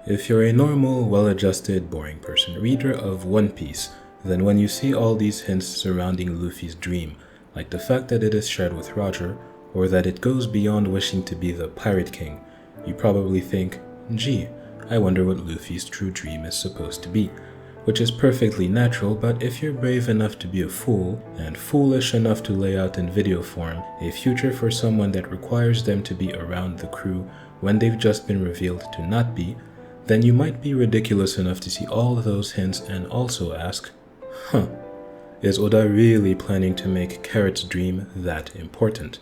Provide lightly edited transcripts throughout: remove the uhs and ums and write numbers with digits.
If you're a normal, well-adjusted, boring person reader of One Piece, then when you see all these hints surrounding Luffy's dream, like the fact that it is shared with Roger, or that it goes beyond wishing to be the Pirate King, you probably think, gee, I wonder what Luffy's true dream is supposed to be. Which is perfectly natural, but if you're brave enough to be a fool, and foolish enough to lay out in video form a future for someone that requires them to be around the crew when they've just been revealed to not be, then you might be ridiculous enough to see all those hints and also ask, is Oda really planning to make Carrot's dream that important?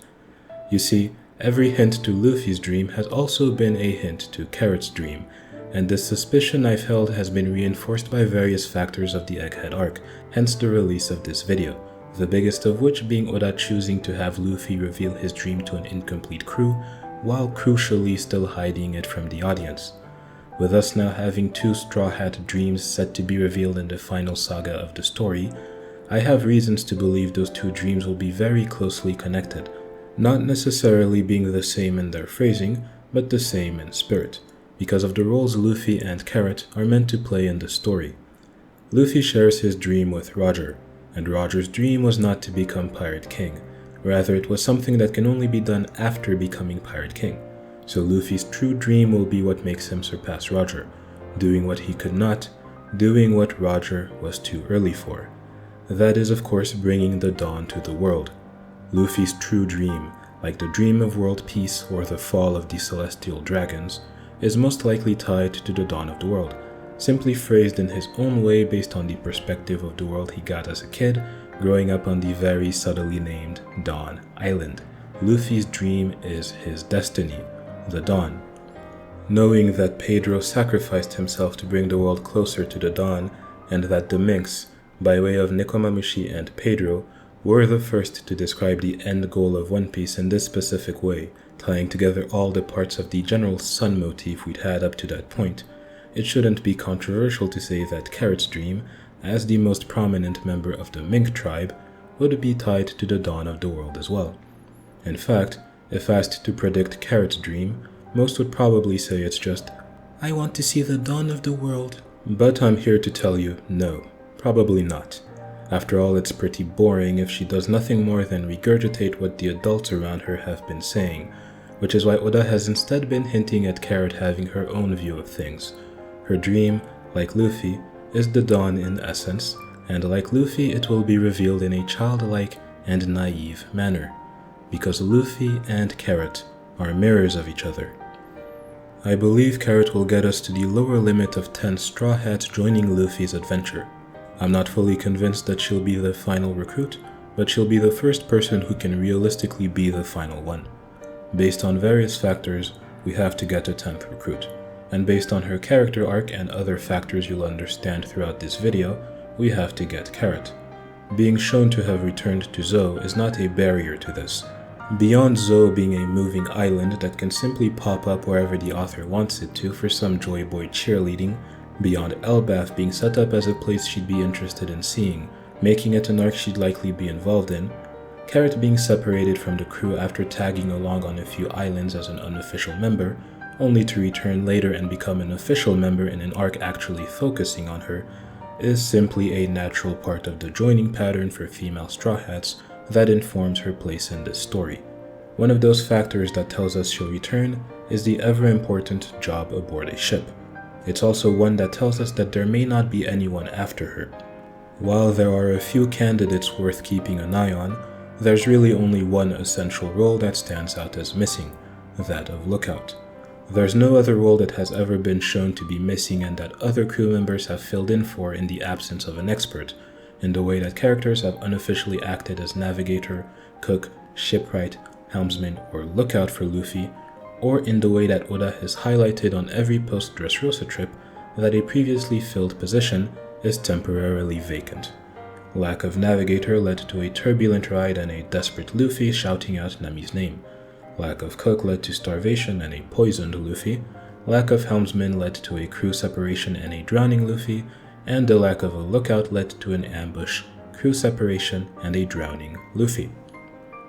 You see, every hint to Luffy's dream has also been a hint to Carrot's dream, and this suspicion I've held has been reinforced by various factors of the Egghead arc, hence the release of this video, the biggest of which being Oda choosing to have Luffy reveal his dream to an incomplete crew, while crucially still hiding it from the audience. With us now having 2 Straw Hat dreams set to be revealed in the final saga of the story, I have reasons to believe those 2 dreams will be very closely connected, not necessarily being the same in their phrasing, but the same in spirit, because of the roles Luffy and Carrot are meant to play in the story. Luffy shares his dream with Roger, and Roger's dream was not to become Pirate King, rather it was something that can only be done after becoming Pirate King. So Luffy's true dream will be what makes him surpass Roger, doing what he could not, doing what Roger was too early for. That is of course bringing the dawn to the world. Luffy's true dream, like the dream of world peace or the fall of the celestial dragons, is most likely tied to the dawn of the world, simply phrased in his own way based on the perspective of the world he got as a kid, growing up on the very subtly named Dawn Island. Luffy's dream is his destiny, the dawn. Knowing that Pedro sacrificed himself to bring the world closer to the dawn, and that the Minks, by way of Nekomamushi and Pedro, were the first to describe the end goal of One Piece in this specific way, tying together all the parts of the general sun motif we'd had up to that point, it shouldn't be controversial to say that Carrot's dream, as the most prominent member of the Mink Tribe, would be tied to the dawn of the world as well. In fact, if asked to predict Carrot's dream, most would probably say it's just, I want to see the dawn of the world. But I'm here to tell you, no, probably not. After all, it's pretty boring if she does nothing more than regurgitate what the adults around her have been saying, which is why Oda has instead been hinting at Carrot having her own view of things. Her dream, like Luffy, is the dawn in essence, and like Luffy it will be revealed in a childlike and naive manner, because Luffy and Carrot are mirrors of each other. I believe Carrot will get us to the lower limit of 10 Straw Hats joining Luffy's adventure. I'm not fully convinced that she'll be the final recruit, but she'll be the first person who can realistically be the final one. Based on various factors, we have to get a 10th recruit, and based on her character arc and other factors you'll understand throughout this video, we have to get Carrot. Being shown to have returned to Zou is not a barrier to this. Beyond Zou being a moving island that can simply pop up wherever the author wants it to for some Joy Boy cheerleading, beyond Elbaf being set up as a place she'd be interested in seeing, making it an arc she'd likely be involved in, Carrot being separated from the crew after tagging along on a few islands as an unofficial member, only to return later and become an official member in an arc actually focusing on her, is simply a natural part of the joining pattern for female Straw Hats that informs her place in this story. One of those factors that tells us she'll return is the ever-important job aboard a ship. It's also one that tells us that there may not be anyone after her. While there are a few candidates worth keeping an eye on, there's really only one essential role that stands out as missing, that of Lookout. There's no other role that has ever been shown to be missing and that other crew members have filled in for in the absence of an expert, in the way that characters have unofficially acted as navigator, cook, shipwright, helmsman, or lookout for Luffy, or in the way that Oda has highlighted on every post-Dressrosa trip that a previously filled position is temporarily vacant. Lack of navigator led to a turbulent ride and a desperate Luffy shouting out Nami's name. Lack of cook led to starvation and a poisoned Luffy. Lack of helmsman led to a crew separation and a drowning Luffy. And the lack of a lookout led to an ambush, crew separation, and a drowning Luffy.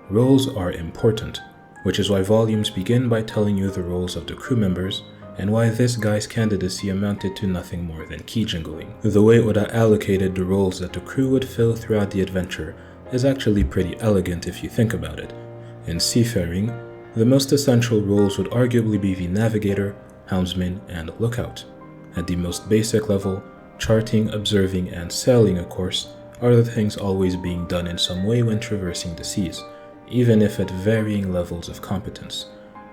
Roles are important, which is why volumes begin by telling you the roles of the crew members, and why this guy's candidacy amounted to nothing more than key jingling. The way Oda allocated the roles that the crew would fill throughout the adventure is actually pretty elegant if you think about it. In seafaring, the most essential roles would arguably be the navigator, helmsman, and lookout. At the most basic level, charting, observing, and sailing a course are the things always being done in some way when traversing the seas, even if at varying levels of competence.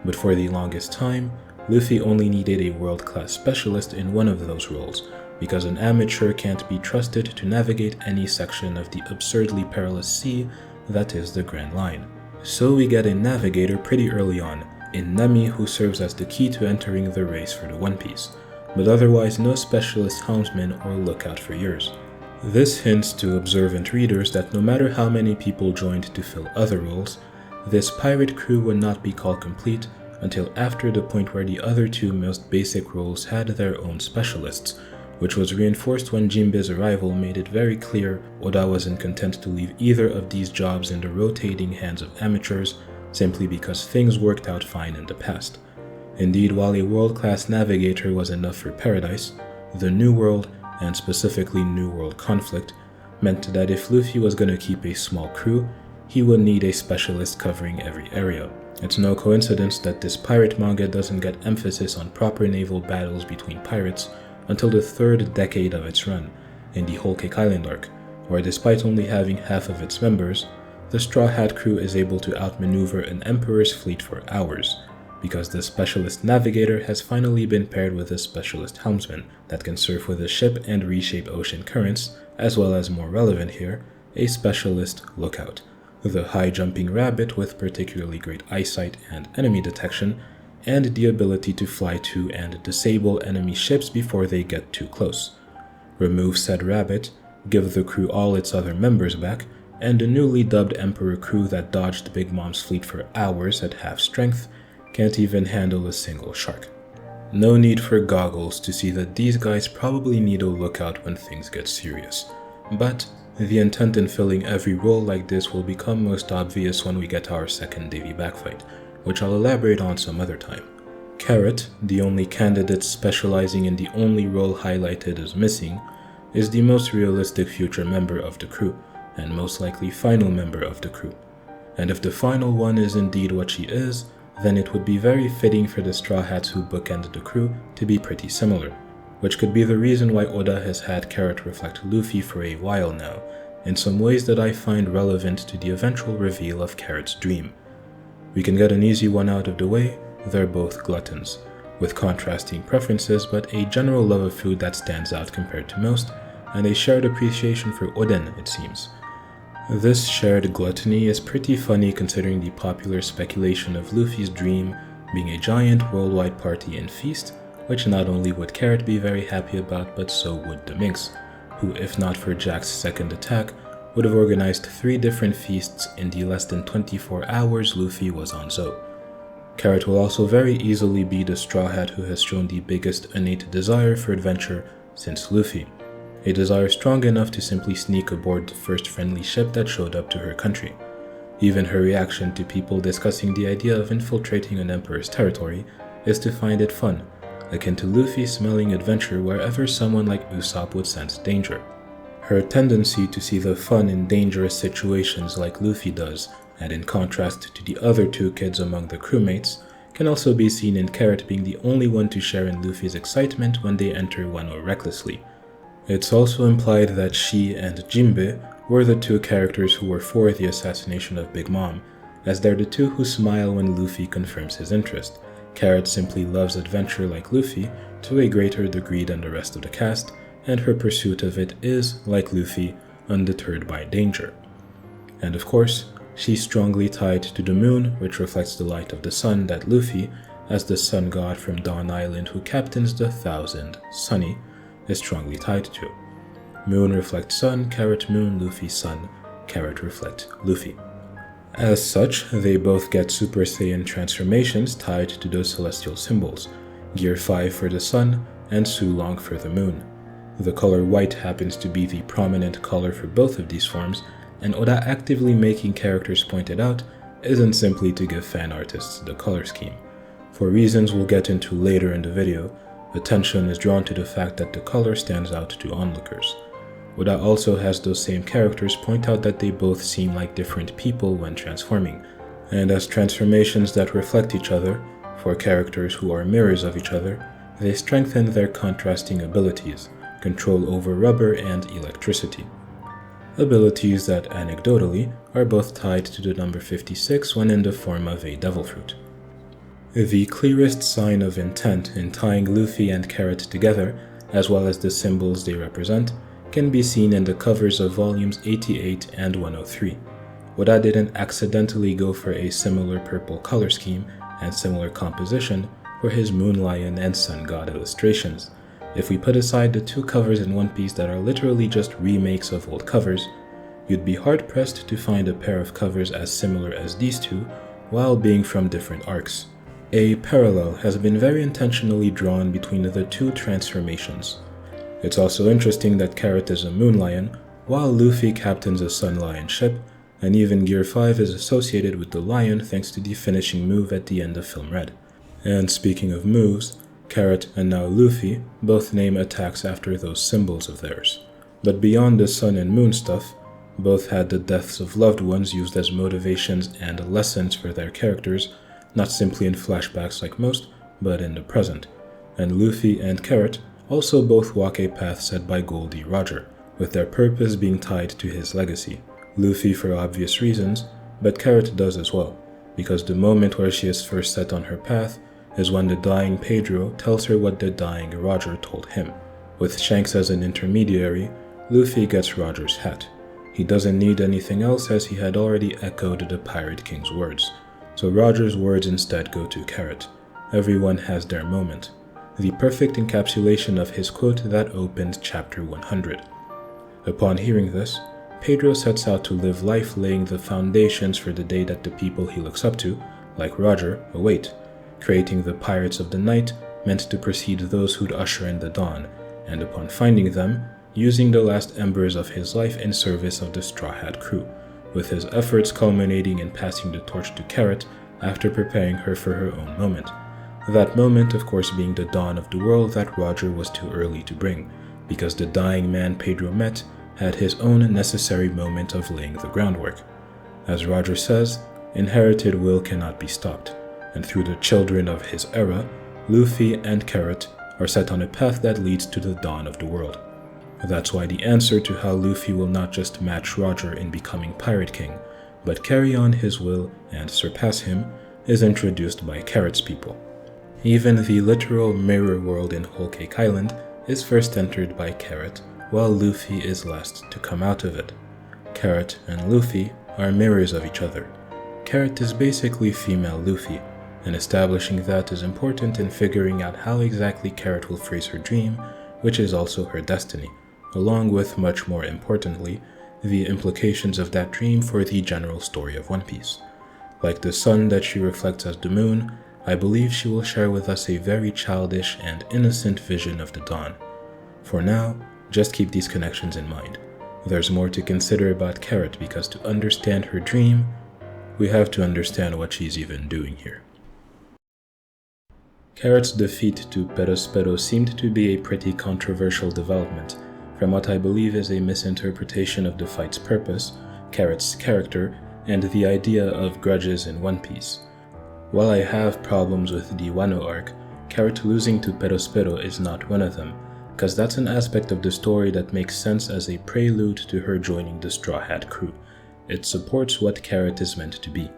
But for the longest time, Luffy only needed a world-class specialist in one of those roles, because an amateur can't be trusted to navigate any section of the absurdly perilous sea that is the Grand Line. So we get a navigator pretty early on, in Nami, who serves as the key to entering the race for the One Piece, but otherwise no specialist helmsman or lookout for years. This hints to observant readers that no matter how many people joined to fill other roles, this pirate crew would not be called complete until after the point where the other two most basic roles had their own specialists, which was reinforced when Jimbei's arrival made it very clear Oda wasn't content to leave either of these jobs in the rotating hands of amateurs simply because things worked out fine in the past. Indeed, while a world-class navigator was enough for Paradise, the New World, and specifically New World conflict, meant that if Luffy was going to keep a small crew, he would need a specialist covering every area. It's no coincidence that this pirate manga doesn't get emphasis on proper naval battles between pirates until the third decade of its run, in the Whole Cake Island arc, where despite only having half of its members, the Straw Hat crew is able to outmaneuver an emperor's fleet for hours, because the specialist navigator has finally been paired with a specialist helmsman that can surf with a ship and reshape ocean currents, as well as more relevant here, a specialist lookout, the high-jumping rabbit with particularly great eyesight and enemy detection, and the ability to fly to and disable enemy ships before they get too close. Remove said rabbit, give the crew all its other members back, and the newly dubbed Emperor crew that dodged Big Mom's fleet for hours at half strength can't even handle a single shark. No need for goggles to see that these guys probably need a lookout when things get serious. But the intent in filling every role like this will become most obvious when we get our second Davy backfight, which I'll elaborate on some other time. Carrot, the only candidate specializing in the only role highlighted as missing, is the most realistic future member of the crew, and most likely final member of the crew. And if the final one is indeed what she is, then it would be very fitting for the Straw Hats who bookend the crew to be pretty similar, which could be the reason why Oda has had Carrot reflect Luffy for a while now, in some ways that I find relevant to the eventual reveal of Carrot's dream. We can get an easy one out of the way: they're both gluttons, with contrasting preferences but a general love of food that stands out compared to most, and a shared appreciation for oden, it seems. This shared gluttony is pretty funny considering the popular speculation of Luffy's dream being a giant worldwide party and feast, which not only would Carrot be very happy about, but so would the Minks, who, if not for Jack's second attack, would have organized 3 different feasts in the less than 24 hours Luffy was on Zou. Carrot will also very easily be the Straw Hat who has shown the biggest innate desire for adventure since Luffy, a desire strong enough to simply sneak aboard the first friendly ship that showed up to her country. Even her reaction to people discussing the idea of infiltrating an emperor's territory is to find it fun, akin to Luffy smelling adventure wherever someone like Usopp would sense danger. Her tendency to see the fun in dangerous situations like Luffy does, and in contrast to the other 2 kids among the crewmates, can also be seen in Carrot being the only one to share in Luffy's excitement when they enter Wano recklessly. It's also implied that she and Jimbei were the 2 characters who were for the assassination of Big Mom, as they're the 2 who smile when Luffy confirms his interest. Carrot simply loves adventure like Luffy to a greater degree than the rest of the cast, and her pursuit of it is, like Luffy, undeterred by danger. And of course, she's strongly tied to the moon, which reflects the light of the sun that Luffy, as the sun god from Dawn Island who captains the Thousand, Sunny, is strongly tied to. Moon reflects sun, Carrot moon, Luffy sun, Carrot reflect Luffy. As such, they both get Super Saiyan transformations tied to those celestial symbols, Gear 5 for the sun and Sulong for the moon. The color white happens to be the prominent color for both of these forms, and Oda actively making characters point it out isn't simply to give fan artists the color scheme. For reasons we'll get into later in the video, attention is drawn to the fact that the color stands out to onlookers. Oda also has those same characters point out that they both seem like different people when transforming, and as transformations that reflect each other, for characters who are mirrors of each other, they strengthen their contrasting abilities, control over rubber and electricity. Abilities that, anecdotally, are both tied to the number 56 when in the form of a devil fruit. The clearest sign of intent in tying Luffy and Carrot together, as well as the symbols they represent, can be seen in the covers of volumes 88 and 103. Oda didn't accidentally go for a similar purple color scheme and similar composition for his Moon Lion and Sun God illustrations. If we put aside the two covers in One Piece that are literally just remakes of old covers, you'd be hard-pressed to find a pair of covers as similar as these two while being from different arcs. A parallel has been very intentionally drawn between the two transformations. It's also interesting that Carrot is a Moon Lion, while Luffy captains a Sun Lion ship, and even Gear 5 is associated with the lion thanks to the finishing move at the end of Film Red. And speaking of moves, Carrot and now Luffy both name attacks after those symbols of theirs. But beyond the sun and moon stuff, both had the deaths of loved ones used as motivations and lessons for their characters, not simply in flashbacks like most, but in the present. And Luffy and Carrot also both walk a path set by Goldie Roger, with their purpose being tied to his legacy. Luffy for obvious reasons, but Carrot does as well, because the moment where she is first set on her path is when the dying Pedro tells her what the dying Roger told him. With Shanks as an intermediary, Luffy gets Roger's hat. He doesn't need anything else as he had already echoed the Pirate King's words, so Roger's words instead go to Carrot. Everyone has their moment. The perfect encapsulation of his quote that opened chapter 100. Upon hearing this, Pedro sets out to live life laying the foundations for the day that the people he looks up to, like Roger, await, creating the Pirates of the Night meant to precede those who'd usher in the dawn, and upon finding them, using the last embers of his life in service of the Straw Hat crew, with his efforts culminating in passing the torch to Carrot after preparing her for her own moment. That moment, of course, being the dawn of the world that Roger was too early to bring, because the dying man Pedro met had his own necessary moment of laying the groundwork. As Roger says, inherited will cannot be stopped, and through the children of his era, Luffy and Carrot are set on a path that leads to the dawn of the world. That's why the answer to how Luffy will not just match Roger in becoming Pirate King, but carry on his will and surpass him, is introduced by Carrot's people. Even the literal mirror world in Whole Cake Island is first entered by Carrot, while Luffy is last to come out of it. Carrot and Luffy are mirrors of each other. Carrot is basically female Luffy, and establishing that is important in figuring out how exactly Carrot will phrase her dream, which is also her destiny, along with, much more importantly, the implications of that dream for the general story of One Piece. Like the sun that she reflects as the moon, I believe she will share with us a very childish and innocent vision of the dawn. For now, just keep these connections in mind. There's more to consider about Carrot because to understand her dream, we have to understand what she's even doing here. Carrot's defeat to Perospero seemed to be a pretty controversial development, from what I believe is a misinterpretation of the fight's purpose, Carrot's character, and the idea of grudges in One Piece. While I have problems with the Wano arc, Carrot losing to Perospero is not one of them, because that's an aspect of the story that makes sense as a prelude to her joining the Straw Hat crew. It supports what Carrot is meant to be.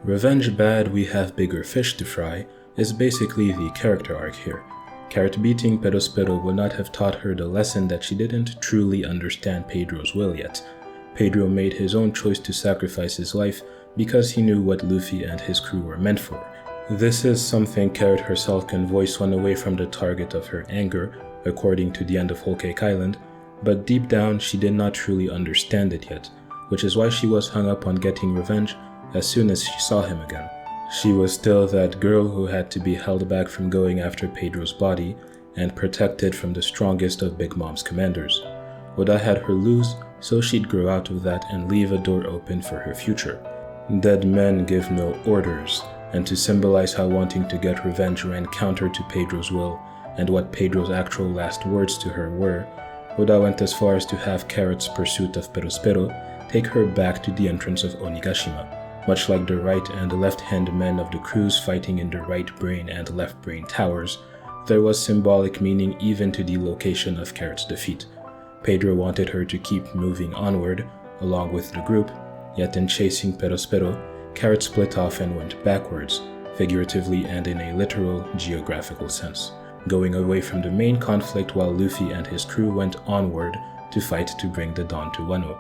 Revenge bad, we have bigger fish to fry is basically the character arc here. Carrot beating Perospero would not have taught her the lesson that she didn't truly understand Pedro's will yet. Pedro made his own choice to sacrifice his life because he knew what Luffy and his crew were meant for. This is something Carrot herself can voice when away from the target of her anger, according to the end of Whole Cake Island, but deep down she did not truly understand it yet, which is why she was hung up on getting revenge as soon as she saw him again. She was still that girl who had to be held back from going after Pedro's body and protected from the strongest of Big Mom's commanders. Oda had her lose, so she'd grow out of that and leave a door open for her future. Dead men give no orders, and to symbolize how wanting to get revenge ran counter to Pedro's will, and what Pedro's actual last words to her were, Oda went as far as to have Carrot's pursuit of Perospero take her back to the entrance of Onigashima, much like the right and left-hand men of the crews fighting in the right brain and left brain towers. There was symbolic meaning even to the location of Carrot's defeat. Pedro wanted her to keep moving onward, along with the group, yet in chasing Perospero, Carrot split off and went backwards, figuratively and in a literal geographical sense, going away from the main conflict while Luffy and his crew went onward to fight to bring the dawn to Wano.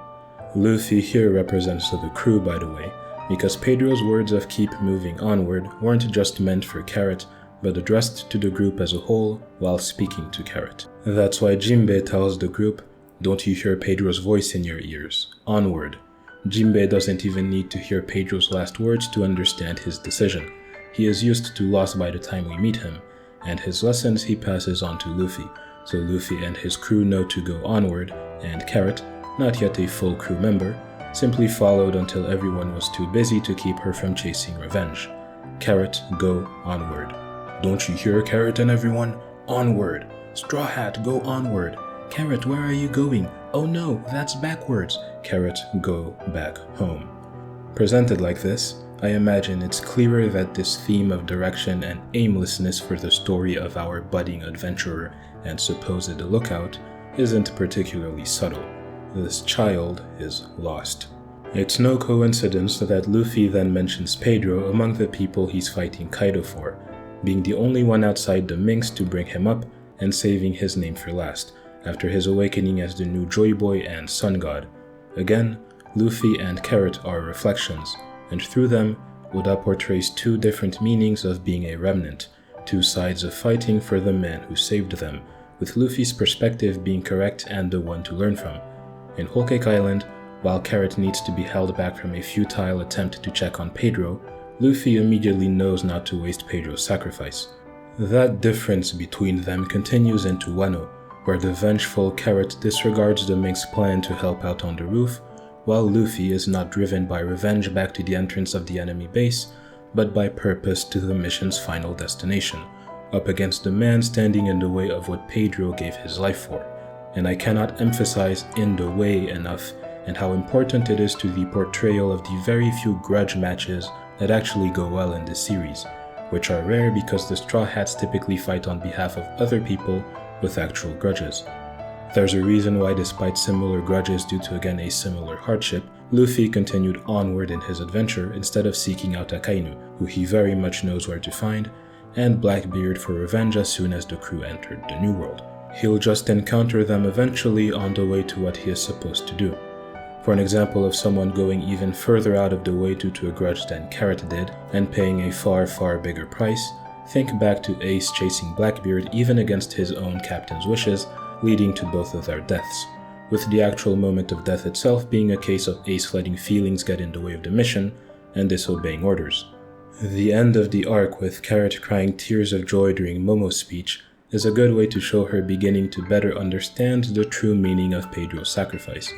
Luffy here represents the crew, by the way, because Pedro's words of keep moving onward weren't just meant for Carrot, but addressed to the group as a whole while speaking to Carrot. That's why Jimbei tells the group, "Don't you hear Pedro's voice in your ears? Onward." Jimbei doesn't even need to hear Pedro's last words to understand his decision. He is used to loss by the time we meet him, and his lessons he passes on to Luffy, so Luffy and his crew know to go onward, and Carrot, not yet a full crew member, simply followed until everyone was too busy to keep her from chasing revenge. Carrot, go onward. "Don't you hear, Carrot and everyone? Onward! Straw Hat, go onward! Carrot, where are you going? Oh no, that's backwards! Carrot, go back home." Presented like this, I imagine it's clearer that this theme of direction and aimlessness for the story of our budding adventurer and supposed lookout isn't particularly subtle. This child is lost. It's no coincidence that Luffy then mentions Pedro among the people he's fighting Kaido for, being the only one outside the Minks to bring him up and saving his name for last, after his awakening as the new Joy Boy and Sun God. Again, Luffy and Carrot are reflections, and through them, Oda portrays two different meanings of being a remnant, two sides of fighting for the man who saved them, with Luffy's perspective being correct and the one to learn from. In Whole Cake Island, while Carrot needs to be held back from a futile attempt to check on Pedro, Luffy immediately knows not to waste Pedro's sacrifice. That difference between them continues into Wano, where the vengeful Carrot disregards the Mink's plan to help out on the roof, while Luffy is not driven by revenge back to the entrance of the enemy base, but by purpose to the mission's final destination, up against the man standing in the way of what Pedro gave his life for. And I cannot emphasize "in the way" enough, and how important it is to the portrayal of the very few grudge matches that actually go well in this series, which are rare because the Straw Hats typically fight on behalf of other people with actual grudges. There's a reason why, despite similar grudges due to again a similar hardship, Luffy continued onward in his adventure instead of seeking out Akainu, who he very much knows where to find, and Blackbeard for revenge as soon as the crew entered the New World. He'll just encounter them eventually on the way to what he is supposed to do. For an example of someone going even further out of the way due to a grudge than Carrot did, and paying a far bigger price, think back to Ace chasing Blackbeard even against his own captain's wishes, leading to both of their deaths, with the actual moment of death itself being a case of Ace letting feelings get in the way of the mission and disobeying orders. The end of the arc with Carrot crying tears of joy during Momo's speech is a good way to show her beginning to better understand the true meaning of Pedro's sacrifice.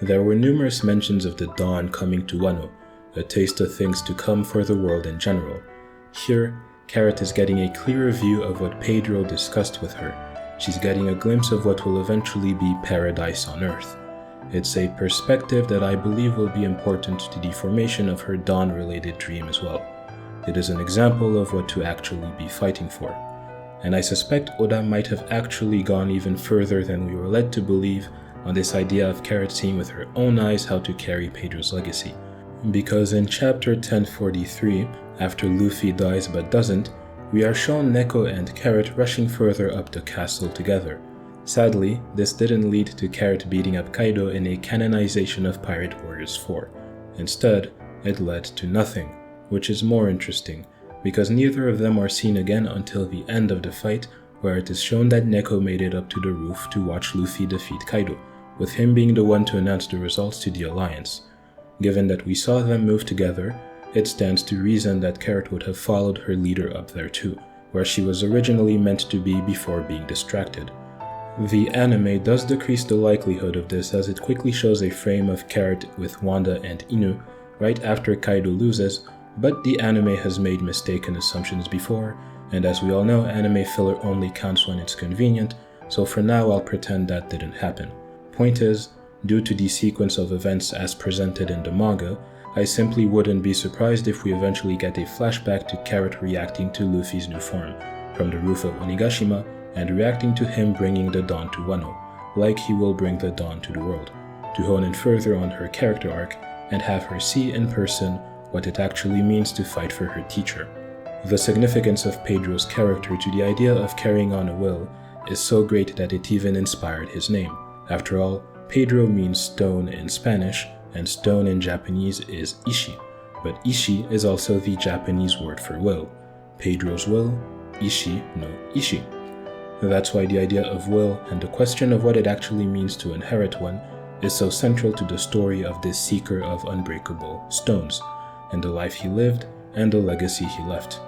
There were numerous mentions of the dawn coming to Wano, a taste of things to come for the world in general. Here, Carrot is getting a clearer view of what Pedro discussed with her. She's getting a glimpse of what will eventually be paradise on Earth. It's a perspective that I believe will be important to the formation of her dawn-related dream as well. It is an example of what to actually be fighting for. And I suspect Oda might have actually gone even further than we were led to believe on this idea of Carrot seeing with her own eyes how to carry Pedro's legacy. Because in chapter 1043, after Luffy dies but doesn't, we are shown Neko and Carrot rushing further up the castle together. Sadly, this didn't lead to Carrot beating up Kaido in a canonization of Pirate Warriors 4. Instead, it led to nothing, which is more interesting, because neither of them are seen again until the end of the fight, where it is shown that Neko made it up to the roof to watch Luffy defeat Kaido, with him being the one to announce the results to the Alliance. Given that we saw them move together, it stands to reason that Carrot would have followed her leader up there too, where she was originally meant to be before being distracted. The anime does decrease the likelihood of this as it quickly shows a frame of Carrot with Wanda and Inu right after Kaido loses, But the anime has made mistaken assumptions before, and as we all know, anime filler only counts when it's convenient, so for now I'll pretend that didn't happen. Point is, due to the sequence of events as presented in the manga, I simply wouldn't be surprised if we eventually get a flashback to Carrot reacting to Luffy's new form from the roof of Onigashima and reacting to him bringing the dawn to Wano, like he will bring the dawn to the world, to hone in further on her character arc and have her see in person what it actually means to fight for her teacher. The significance of Pedro's character to the idea of carrying on a will is so great that it even inspired his name. After all, Pedro means stone in Spanish, and stone in Japanese is ishi, but ishi is also the Japanese word for will. Pedro's will, ishi no ishi. That's why the idea of will and the question of what it actually means to inherit one is so central to the story of this seeker of unbreakable stones, and the life he lived and the legacy he left.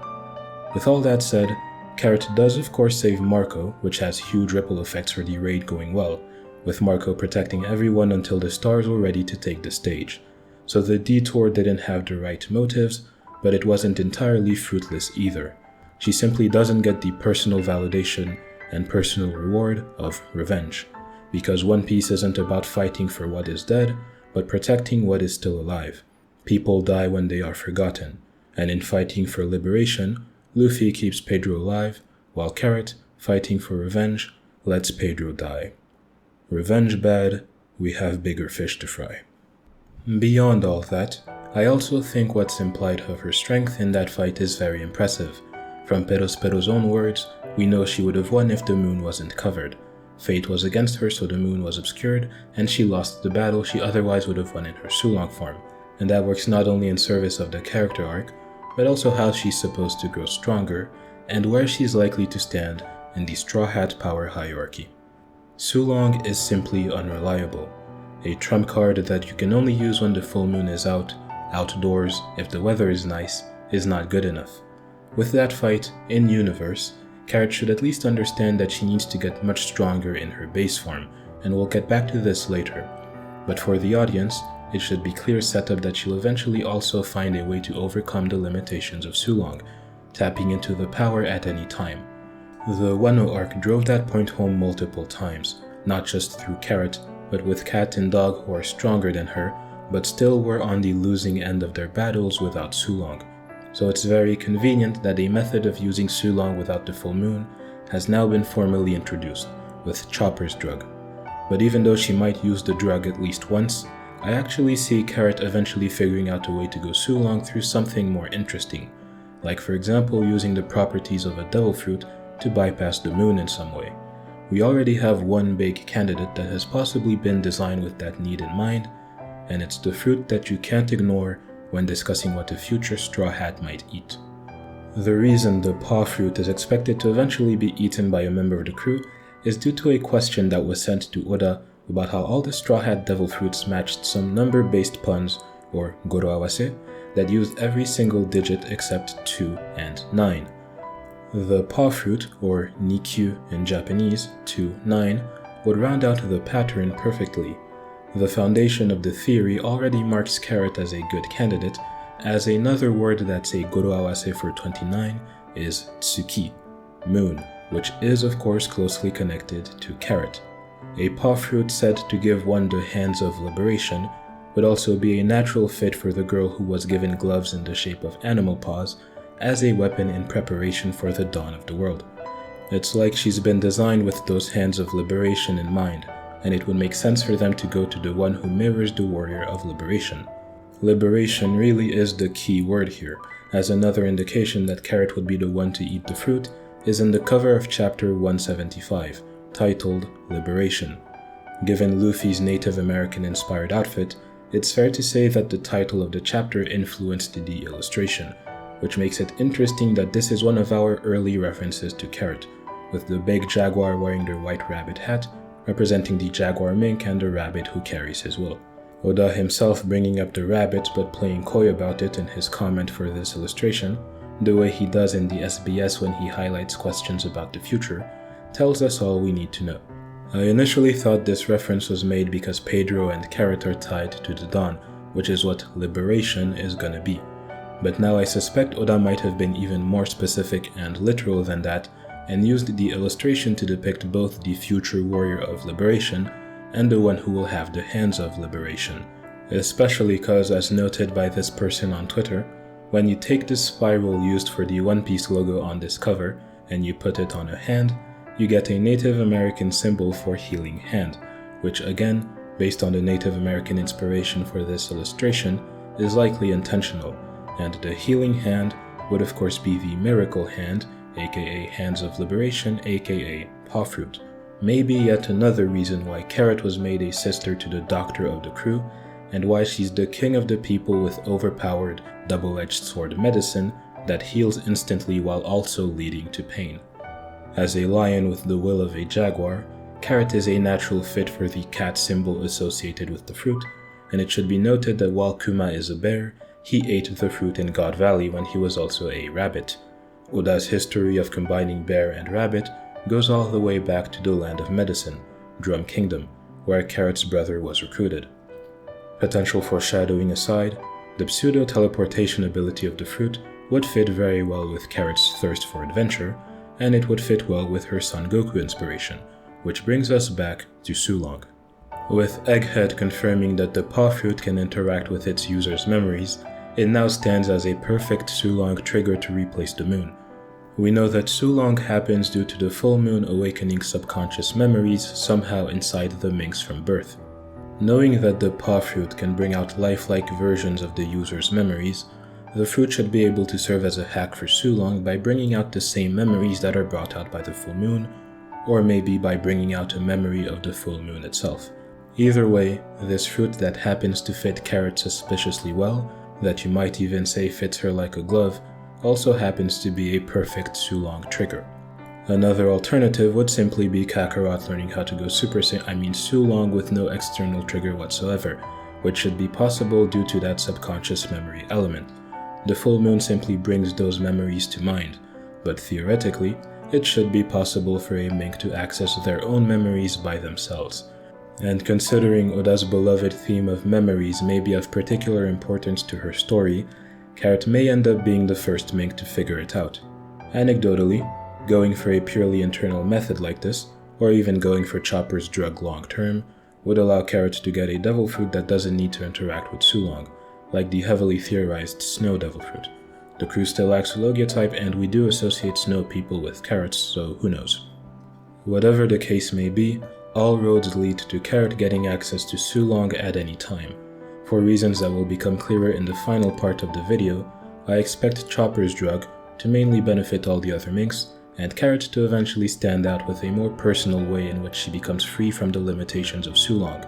With all that said, Carrot does of course save Marco, which has huge ripple effects for the raid going well, with Marco protecting everyone until the stars were ready to take the stage. So the detour didn't have the right motives, but it wasn't entirely fruitless either. She simply doesn't get the personal validation and personal reward of revenge, because One Piece isn't about fighting for what is dead, but protecting what is still alive. People die when they are forgotten, and in fighting for liberation, Luffy keeps Pedro alive, while Carrot, fighting for revenge, lets Pedro die. Revenge bad, we have bigger fish to fry. Beyond all that, I also think what's implied of her strength in that fight is very impressive. From Pero's own words, we know she would have won if the moon wasn't covered. Fate was against her, so the moon was obscured, and she lost the battle she otherwise would have won in her Sulong form, and that works not only in service of the character arc, but also how she's supposed to grow stronger, and where she's likely to stand in the Straw Hat power hierarchy. Sulong is simply unreliable, a trump card that you can only use when the full moon is out, outdoors, if the weather is nice, is not good enough. With that fight, in universe, Carrot should at least understand that she needs to get much stronger in her base form, and we'll get back to this later. But for the audience, it should be clear setup that she'll eventually also find a way to overcome the limitations of Sulong, tapping into the power at any time. The Wano arc drove that point home multiple times, not just through Carrot, but with Cat and Dog who are stronger than her, but still were on the losing end of their battles without Sulong. So it's very convenient that a method of using Sulong without the full moon has now been formally introduced, with Chopper's drug. But even though she might use the drug at least once, I actually see Carrot eventually figuring out a way to go Sulong through something more interesting, like for example using the properties of a devil fruit to bypass the moon in some way. We already have one big candidate that has possibly been designed with that need in mind, and it's the fruit that you can't ignore when discussing what a future Straw Hat might eat. The reason the paw fruit is expected to eventually be eaten by a member of the crew is due to a question that was sent to Oda about how all the Straw Hat devil fruits matched some number-based puns, or goroawase, that used every single digit except 2 and 9. The paw fruit, or nikyu in Japanese, 2, 9, would round out the pattern perfectly. The foundation of the theory already marks Carrot as a good candidate, as another word that's a goroawase for 29 is tsuki, moon, which is of course closely connected to Carrot. A paw fruit said to give one the hands of liberation would also be a natural fit for the girl who was given gloves in the shape of animal paws as a weapon in preparation for the dawn of the world. It's like she's been designed with those hands of liberation in mind, and it would make sense for them to go to the one who mirrors the warrior of liberation. Liberation really is the key word here, as another indication that Carrot would be the one to eat the fruit is in the cover of chapter 175, titled Liberation. Given Luffy's Native American inspired outfit, it's fair to say that the title of the chapter influenced the illustration, which makes it interesting that this is one of our early references to Carrot, with the big jaguar wearing the white rabbit hat, representing the jaguar mink and the rabbit who carries his will. Oda himself bringing up the rabbit but playing coy about it in his comment for this illustration, the way he does in the SBS when he highlights questions about the future, tells us all we need to know. I initially thought this reference was made because Pedro and Carrot are tied to the dawn, which is what liberation is gonna be. But now I suspect Oda might have been even more specific and literal than that, and used the illustration to depict both the future warrior of liberation and the one who will have the hands of liberation. Especially cause, as noted by this person on Twitter, when you take the spiral used for the One Piece logo on this cover and you put it on a hand, you get a Native American symbol for healing hand, which again, based on the Native American inspiration for this illustration, is likely intentional, and the healing hand would of course be the miracle hand, aka Hands of Liberation, aka Paw Fruit. Maybe yet another reason why Carrot was made a sister to the doctor of the crew, and why she's the king of the people with overpowered, double-edged sword medicine that heals instantly while also leading to pain. As a lion with the will of a jaguar, Carrot is a natural fit for the cat symbol associated with the fruit, and it should be noted that while Kuma is a bear, he ate the fruit in God Valley when he was also a rabbit. Oda's history of combining bear and rabbit goes all the way back to the land of medicine, Drum Kingdom, where Carrot's brother was recruited. Potential foreshadowing aside, the pseudo-teleportation ability of the fruit would fit very well with Carrot's thirst for adventure, and it would fit well with her Son Goku inspiration, which brings us back to Sulong. With Egghead confirming that the paw fruit can interact with its user's memories, it now stands as a perfect Sulong trigger to replace the moon. We know that Sulong happens due to the full moon awakening subconscious memories somehow inside the Minks from birth. Knowing that the paw fruit can bring out lifelike versions of the user's memories, the fruit should be able to serve as a hack for Sulong by bringing out the same memories that are brought out by the full moon, or maybe by bringing out a memory of the full moon itself. Either way, this fruit that happens to fit Carrot suspiciously well, that you might even say fits her like a glove, also happens to be a perfect Sulong trigger. Another alternative would simply be Kakarot learning how to go Sulong with no external trigger whatsoever, which should be possible due to that subconscious memory element. The full moon simply brings those memories to mind, but theoretically, it should be possible for a Mink to access their own memories by themselves. And considering Oda's beloved theme of memories may be of particular importance to her story, Carrot may end up being the first Mink to figure it out. Anecdotally, going for a purely internal method like this, or even going for Chopper's drug long term, would allow Carrot to get a devil fruit that doesn't need to interact with Sulong, like the heavily theorized Snow Devil Fruit. The crew still lacks Logia type, and we do associate snow people with carrots, so who knows. Whatever the case may be, all roads lead to Carrot getting access to Sulong at any time. For reasons that will become clearer in the final part of the video, I expect Chopper's drug to mainly benefit all the other Minks, and Carrot to eventually stand out with a more personal way in which she becomes free from the limitations of Sulong,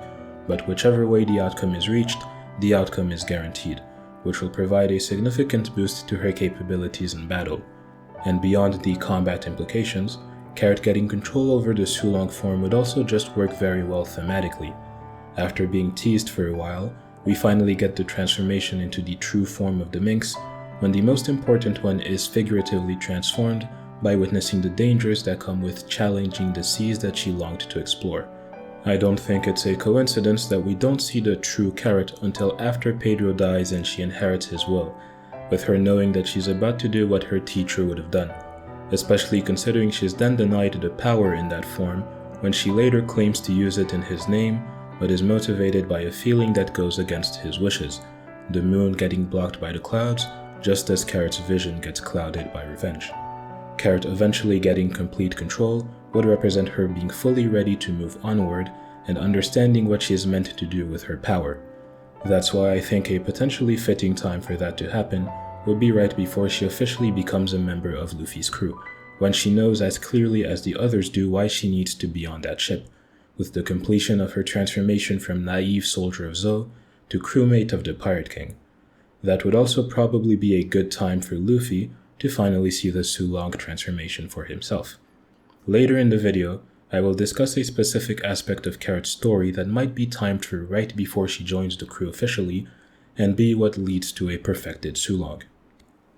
but whichever way the outcome is reached, the outcome is guaranteed, which will provide a significant boost to her capabilities in battle. And beyond the combat implications, Carrot getting control over the Sulong form would also just work very well thematically. After being teased for a while, we finally get the transformation into the true form of the Minks, when the most important one is figuratively transformed by witnessing the dangers that come with challenging the seas that she longed to explore. I don't think it's a coincidence that we don't see the true Carrot until after Pedro dies and she inherits his will, with her knowing that she's about to do what her teacher would have done, especially considering she's then denied the power in that form when she later claims to use it in his name, but is motivated by a feeling that goes against his wishes, the moon getting blocked by the clouds, just as Carrot's vision gets clouded by revenge. Carrot eventually getting complete control would represent her being fully ready to move onward and understanding what she is meant to do with her power. That's why I think a potentially fitting time for that to happen would be right before she officially becomes a member of Luffy's crew, when she knows as clearly as the others do why she needs to be on that ship, with the completion of her transformation from naive soldier of Zou to crewmate of the Pirate King. That would also probably be a good time for Luffy to finally see the Sulong transformation for himself. Later in the video, I will discuss a specific aspect of Carrot's story that might be timed for right before she joins the crew officially, and be what leads to a perfected Sulong.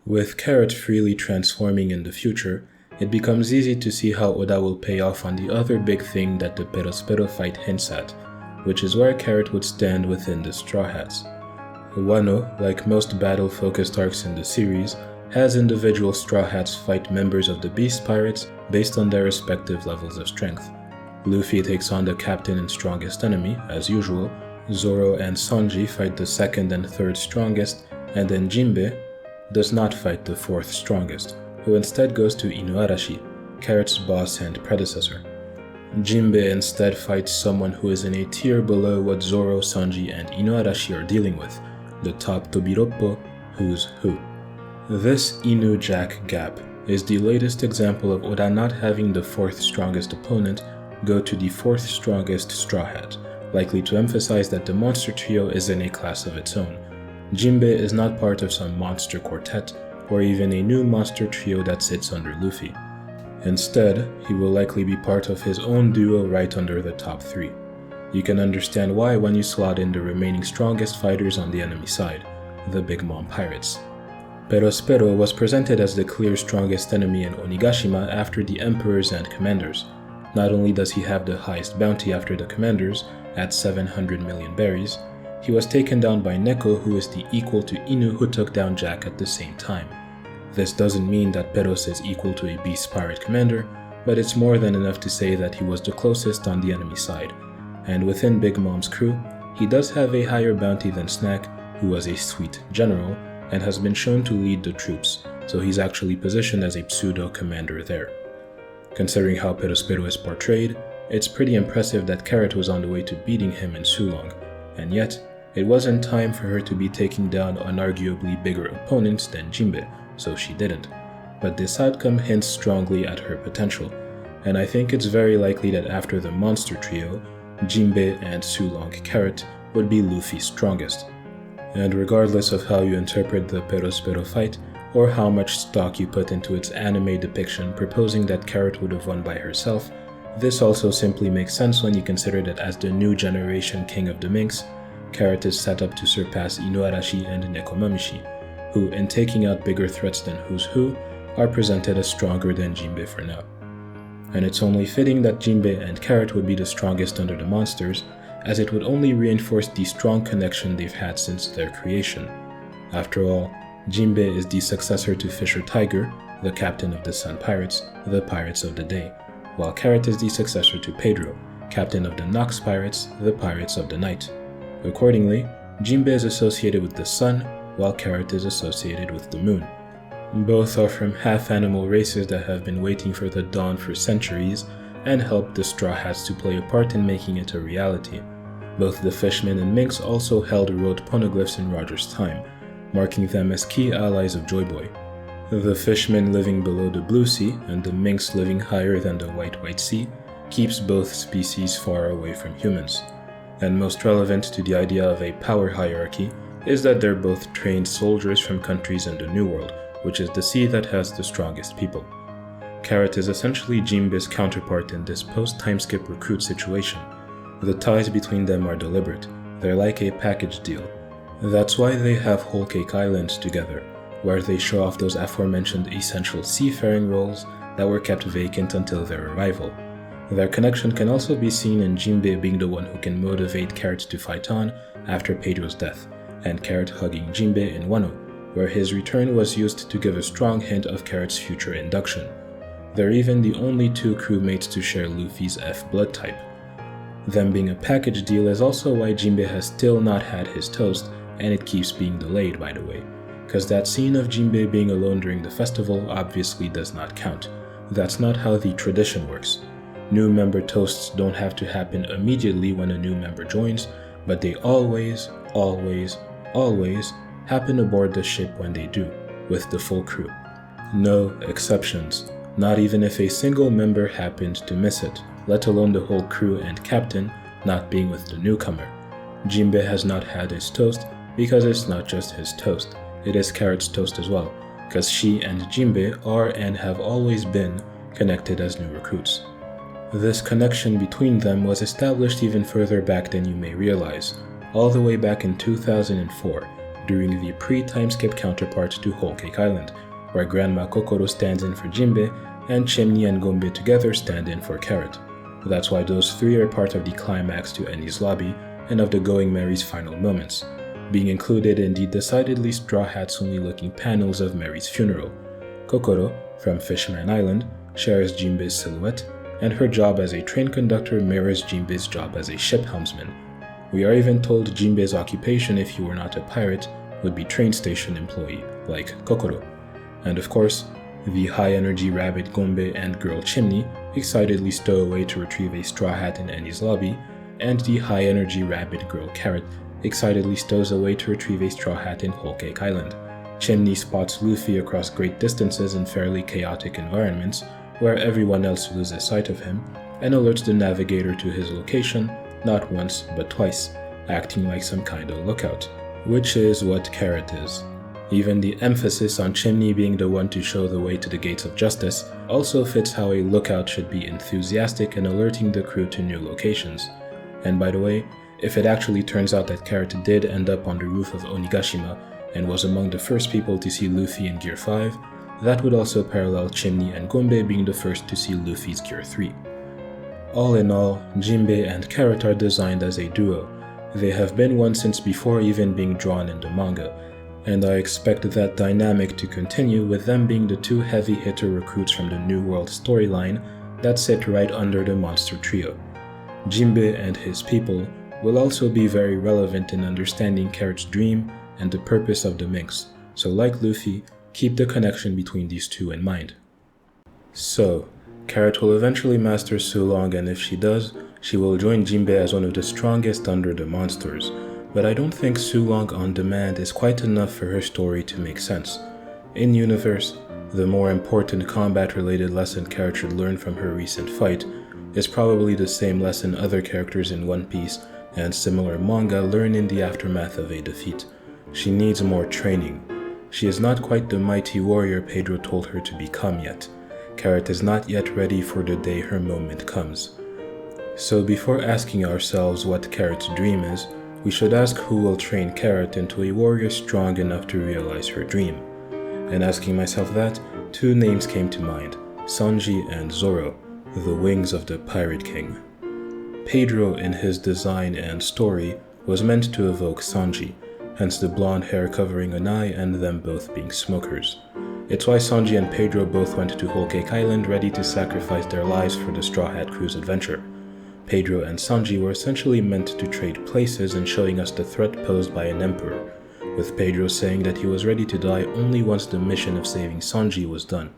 With Carrot freely transforming in the future, it becomes easy to see how Oda will pay off on the other big thing that the Perospero fight hints at, which is where Carrot would stand within the Straw Hats. Wano, like most battle-focused arcs in the series, has individual Straw Hats fight members of the Beast Pirates based on their respective levels of strength. Luffy takes on the captain and strongest enemy, as usual, Zoro and Sanji fight the second and third strongest, and then Jimbei does not fight the fourth strongest, who instead goes to Inuarashi, Carrot's boss and predecessor. Jimbei instead fights someone who is in a tier below what Zoro, Sanji, and Inuarashi are dealing with, the top Tobiroppo, who's who. This Inu-Jack gap is the latest example of Oda not having the fourth strongest opponent go to the fourth strongest Straw Hat, likely to emphasize that the monster trio is in a class of its own. Jimbei is not part of some monster quartet, or even a new monster trio that sits under Luffy. Instead, he will likely be part of his own duo right under the top three. You can understand why when you slot in the remaining strongest fighters on the enemy side, the Big Mom Pirates. Perospero was presented as the clear strongest enemy in Onigashima after the Emperors and Commanders. Not only does he have the highest bounty after the Commanders, at 700 million berries, he was taken down by Neko, who is the equal to Inu, who took down Jack at the same time. This doesn't mean that Peros is equal to a Beast Pirate commander, but it's more than enough to say that he was the closest on the enemy side. And within Big Mom's crew, he does have a higher bounty than Snack, who was a sweet general, and has been shown to lead the troops, so he's actually positioned as a pseudo-commander there. Considering how Perospero is portrayed, it's pretty impressive that Carrot was on the way to beating him in Sulong, and yet, it wasn't time for her to be taking down unarguably bigger opponents than Jimbei, so she didn't. But this outcome hints strongly at her potential, and I think it's very likely that after the monster trio, Jimbei and Sulong Carrot would be Luffy's strongest. And regardless of how you interpret the Perospero fight, or how much stock you put into its anime depiction proposing that Carrot would have won by herself, this also simply makes sense when you consider that as the new generation king of the Minks, Carrot is set up to surpass Inuarashi and Nekomamushi, who, in taking out bigger threats than Who's Who, are presented as stronger than Jimbei for now. And it's only fitting that Jimbei and Carrot would be the strongest under the monsters, as it would only reinforce the strong connection they've had since their creation. After all, Jimbei is the successor to Fisher Tiger, the captain of the Sun Pirates, the Pirates of the Day, while Carrot is the successor to Pedro, captain of the Nox Pirates, the Pirates of the Night. Accordingly, Jimbei is associated with the sun, while Carrot is associated with the moon. Both are from half-animal races that have been waiting for the dawn for centuries and helped the Straw Hats to play a part in making it a reality. Both the Fishmen and Minks also held or wrote poneglyphs in Roger's time, marking them as key allies of Joy Boy. The Fishmen living below the Blue Sea and the Minks living higher than the White Sea keeps both species far away from humans. And most relevant to the idea of a power hierarchy is that they're both trained soldiers from countries in the New World, which is the sea that has the strongest people. Carrot is essentially Jimbei's counterpart in this post-timeskip recruit situation. The ties between them are deliberate. They're like a package deal. That's why they have Whole Cake Island together, where they show off those aforementioned essential seafaring roles that were kept vacant until their arrival. Their connection can also be seen in Jimbei being the one who can motivate Carrot to fight on after Pedro's death, and Carrot hugging Jimbei in Wano, where his return was used to give a strong hint of Carrot's future induction. They're even the only two crewmates to share Luffy's F blood type. Them being a package deal is also why Jimbei has still not had his toast, and it keeps being delayed, by the way, cause that scene of Jimbei being alone during the festival obviously does not count. That's not how the tradition works. New member toasts don't have to happen immediately when a new member joins, but they always happen aboard the ship when they do, with the full crew. No exceptions, not even if a single member happened to miss it, let alone the whole crew and captain not being with the newcomer. Jimbei has not had his toast because it's not just his toast, it is Carrot's toast as well, because she and Jimbei are and have always been connected as new recruits. This connection between them was established even further back than you may realize, all the way back in 2004, during the pre-timeskip counterpart to Whole Cake Island, where Grandma Kokoro stands in for Jimbei, and Chimney and Gombe together stand in for Carrot. That's why those three are part of the climax to Eni's lobby and of the Going Merry's final moments. being included in the decidedly Straw Hats-only looking panels of Mary's funeral. Kokoro, from Fishman Island, shares Jimbei's silhouette, and her job as a train conductor mirrors Jimbei's job as a ship helmsman. We are even told Jimbei's occupation, if he were not a pirate, would be train station employee, like Kokoro. And of course, the high-energy rabbit Gombe and girl Chimney excitedly stow away to retrieve a straw hat in Annie's lobby, and the high-energy rabbit girl Carrot excitedly stows away to retrieve a straw hat in Whole Cake Island. Chimney spots Luffy across great distances in fairly chaotic environments, where everyone else loses sight of him, and alerts the navigator to his location, not once but twice, acting like some kind of lookout, which is what Carrot is. Even the emphasis on Chimney being the one to show the way to the gates of justice also fits how a lookout should be enthusiastic and alerting the crew to new locations. And by the way, if it actually turns out that Carrot did end up on the roof of Onigashima and was among the first people to see Luffy in Gear 5, that would also parallel Chimney and Gombe being the first to see Luffy's Gear 3. All in all, Jimbei and Carrot are designed as a duo. They have been one since before even being drawn in the manga, and I expect that dynamic to continue with them being the two heavy-hitter recruits from the New World storyline that sit right under the monster trio. Jimbei and his people will also be very relevant in understanding Carrot's dream and the purpose of the Minks, so like Luffy, keep the connection between these two in mind. So, Carrot will eventually master Sulong, and if she does, she will join Jimbei as one of the strongest under the monsters. But I don't think Sulong on demand is quite enough for her story to make sense. In universe, the more important combat-related lesson Carrot should learn from her recent fight is probably the same lesson other characters in One Piece and similar manga learn in the aftermath of a defeat. She needs more training. She is not quite the mighty warrior Pedro told her to become yet. Carrot is not yet ready for the day her moment comes. So before asking ourselves what Carrot's dream is, we should ask who will train Carrot into a warrior strong enough to realize her dream. And asking myself that, two names came to mind, Sanji and Zoro, the wings of the Pirate King. Pedro, in his design and story, was meant to evoke Sanji, hence the blonde hair covering an eye and them both being smokers. It's why Sanji and Pedro both went to Whole Cake Island ready to sacrifice their lives for the Straw Hat Crew's adventure. Pedro and Sanji were essentially meant to trade places in showing us the threat posed by an emperor, with Pedro saying that he was ready to die only once the mission of saving Sanji was done.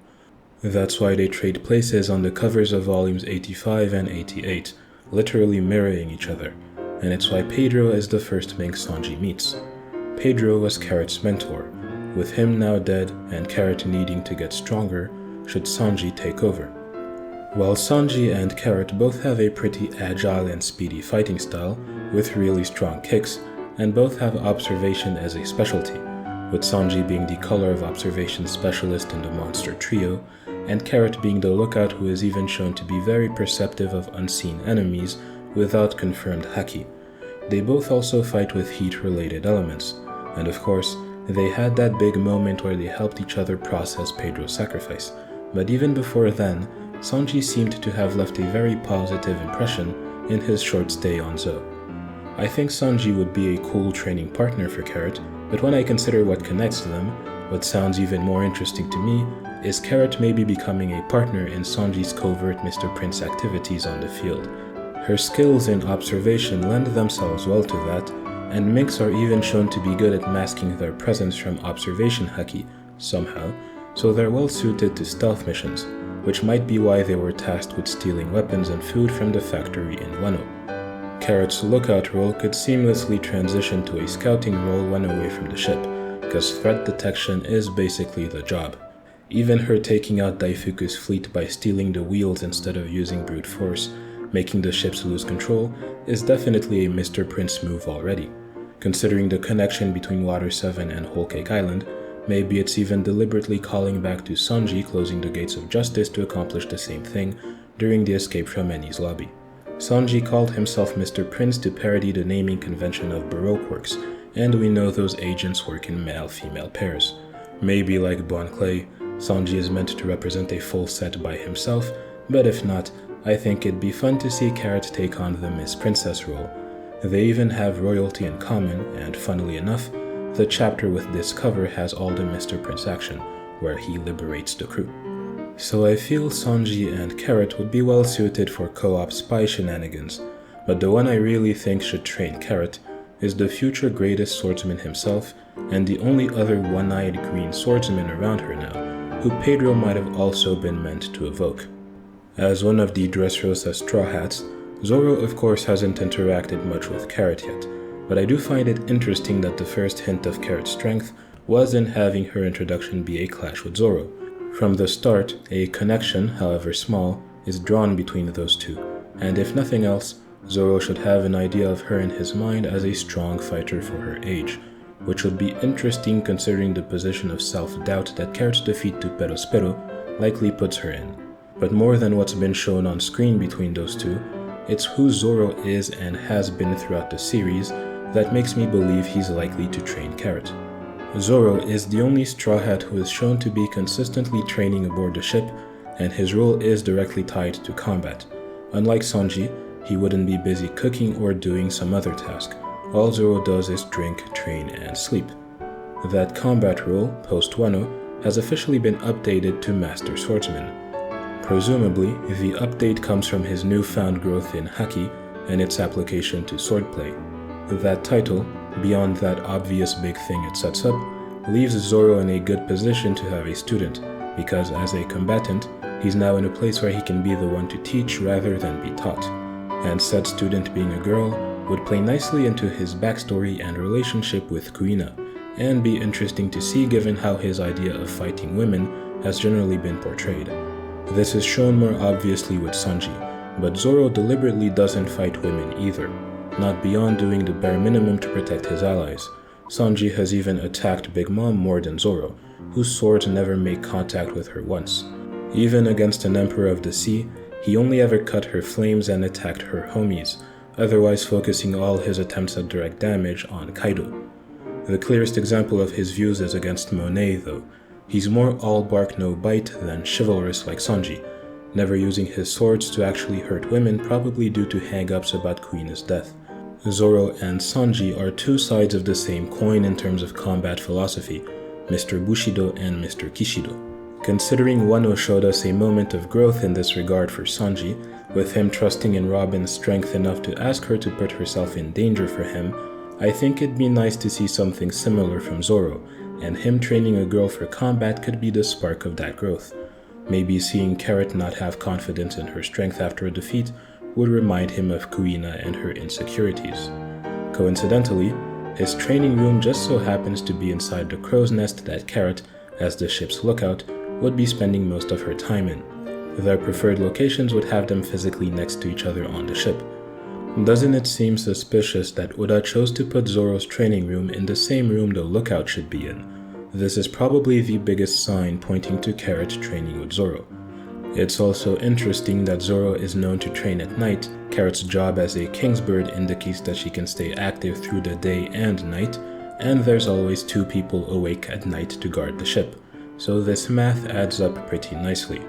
That's why they trade places on the covers of volumes 85 and 88, literally mirroring each other, and it's why Pedro is the first Mink Sanji meets. Pedro was Carrot's mentor, with him now dead and Carrot needing to get stronger should Sanji take over. While Sanji and Carrot both have a pretty agile and speedy fighting style, with really strong kicks, and both have observation as a specialty, with Sanji being the color of observation specialist in the monster trio, and Carrot being the lookout who is even shown to be very perceptive of unseen enemies without confirmed haki. They both also fight with heat-related elements, and of course, they had that big moment where they helped each other process Pedro's sacrifice, but even before then, Sanji seemed to have left a very positive impression in his short stay on Zou. I think Sanji would be a cool training partner for Carrot, but when I consider what connects them, what sounds even more interesting to me is Carrot maybe becoming a partner in Sanji's covert Mr. Prince activities on the field. Her skills in observation lend themselves well to that, and Minks are even shown to be good at masking their presence from observation haki, somehow, so they're well suited to stealth missions, which might be why they were tasked with stealing weapons and food from the factory in Wano. Carrot's lookout role could seamlessly transition to a scouting role when away from the ship, because threat detection is basically the job. Even her taking out Daifuku's fleet by stealing the wheels instead of using brute force, making the ships lose control, is definitely a Mr. Prince move already. Considering the connection between Water 7 and Whole Cake Island, maybe it's even deliberately calling back to Sanji closing the gates of justice to accomplish the same thing during the escape from Eni's lobby. Sanji called himself Mr. Prince to parody the naming convention of Baroque works, and we know those agents work in male-female pairs. Maybe like Bon Clay, Sanji is meant to represent a full set by himself, but if not, I think it'd be fun to see Carrot take on the Miss Princess role. They even have royalty in common, and funnily enough, the chapter with this cover has all the Mr. Prince action, where he liberates the crew. So I feel Sanji and Carrot would be well suited for co-op spy shenanigans, but the one I really think should train Carrot is the future greatest swordsman himself, and the only other one-eyed green swordsman around her now, who Pedro might have also been meant to evoke. As one of the Dressrosa Straw Hats, Zoro of course hasn't interacted much with Carrot yet, but I do find it interesting that the first hint of Carrot's strength was in having her introduction be a clash with Zoro. From the start, a connection, however small, is drawn between those two, and if nothing else, Zoro should have an idea of her in his mind as a strong fighter for her age, which would be interesting considering the position of self-doubt that Carrot's defeat to Perospero likely puts her in. But more than what's been shown on screen between those two, it's who Zoro is and has been throughout the series that makes me believe he's likely to train Carrot. Zoro is the only Straw Hat who is shown to be consistently training aboard the ship, and his role is directly tied to combat. Unlike Sanji, he wouldn't be busy cooking or doing some other task. All Zoro does is drink, train, and sleep. That combat role, post-Wano, has officially been updated to Master Swordsman. Presumably, the update comes from his newfound growth in Haki and its application to swordplay. That title, beyond that obvious big thing it sets up, leaves Zoro in a good position to have a student, because as a combatant, he's now in a place where he can be the one to teach rather than be taught. And said student being a girl would play nicely into his backstory and relationship with Kuina, and be interesting to see given how his idea of fighting women has generally been portrayed. This is shown more obviously with Sanji, but Zoro deliberately doesn't fight women either, not beyond doing the bare minimum to protect his allies. Sanji has even attacked Big Mom more than Zoro, whose swords never make contact with her once. Even against an Emperor of the Sea, he only ever cut her flames and attacked her homies, otherwise focusing all his attempts at direct damage on Kaido. The clearest example of his views is against Monet though. He's more all bark no bite than chivalrous like Sanji, never using his swords to actually hurt women, probably due to hang-ups about Kuina's death. Zoro and Sanji are two sides of the same coin in terms of combat philosophy, Mr. Bushido and Mr. Kishido. Considering Wano showed us a moment of growth in this regard for Sanji, with him trusting in Robin's strength enough to ask her to put herself in danger for him, I think it'd be nice to see something similar from Zoro, and him training a girl for combat could be the spark of that growth. Maybe seeing Carrot not have confidence in her strength after a defeat would remind him of Kuina and her insecurities. Coincidentally, his training room just so happens to be inside the crow's nest that Carrot, as the ship's lookout, would be spending most of her time in. Their preferred locations would have them physically next to each other on the ship. Doesn't it seem suspicious that Oda chose to put Zoro's training room in the same room the lookout should be in? This is probably the biggest sign pointing to Carrot training with Zoro. It's also interesting that Zoro is known to train at night. Carrot's job as a Kingsbird indicates that she can stay active through the day and night, and there's always two people awake at night to guard the ship, so this math adds up pretty nicely.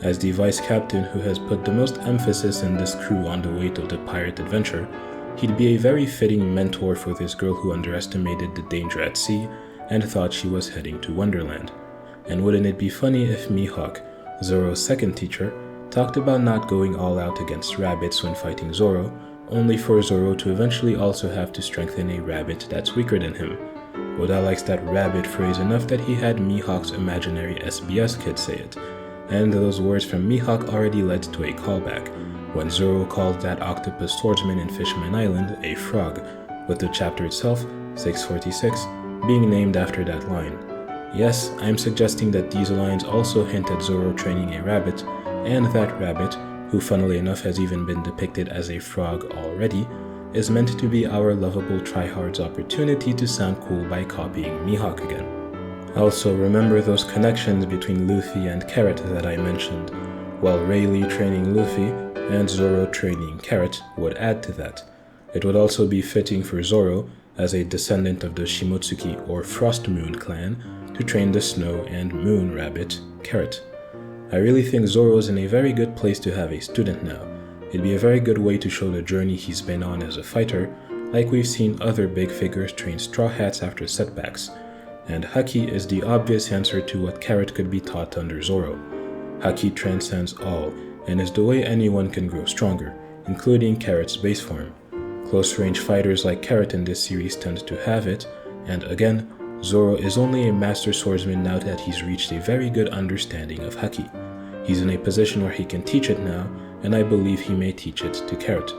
As the vice captain who has put the most emphasis in this crew on the weight of the pirate adventure, he'd be a very fitting mentor for this girl who underestimated the danger at sea and thought she was heading to Wonderland. And wouldn't it be funny if Mihawk, Zoro's second teacher, talked about not going all out against rabbits when fighting Zoro, only for Zoro to eventually also have to strengthen a rabbit that's weaker than him. Oda likes that rabbit phrase enough that he had Mihawk's imaginary SBS kid say it, and those words from Mihawk already led to a callback, when Zoro called that octopus swordsman in Fishman Island a frog, with the chapter itself, 646, being named after that line. Yes, I'm suggesting that these lines also hint at Zoro training a rabbit, and that rabbit, who funnily enough has even been depicted as a frog already, is meant to be our lovable tryhard's opportunity to sound cool by copying Mihawk again. Also, remember those connections between Luffy and Carrot that I mentioned, while Rayleigh training Luffy and Zoro training Carrot would add to that. It would also be fitting for Zoro, as a descendant of the Shimotsuki or Frost Moon clan, to train the Snow and Moon Rabbit, Carrot. I really think Zoro's in a very good place to have a student now. It'd be a very good way to show the journey he's been on as a fighter, like we've seen other big figures train Straw Hats after setbacks, and Haki is the obvious answer to what Carrot could be taught under Zoro. Haki transcends all, and is the way anyone can grow stronger, including Carrot's base form. Close-range fighters like Carrot in this series tend to have it, and again, Zoro is only a master swordsman now that he's reached a very good understanding of Haki. He's in a position where he can teach it now, and I believe he may teach it to Carrot.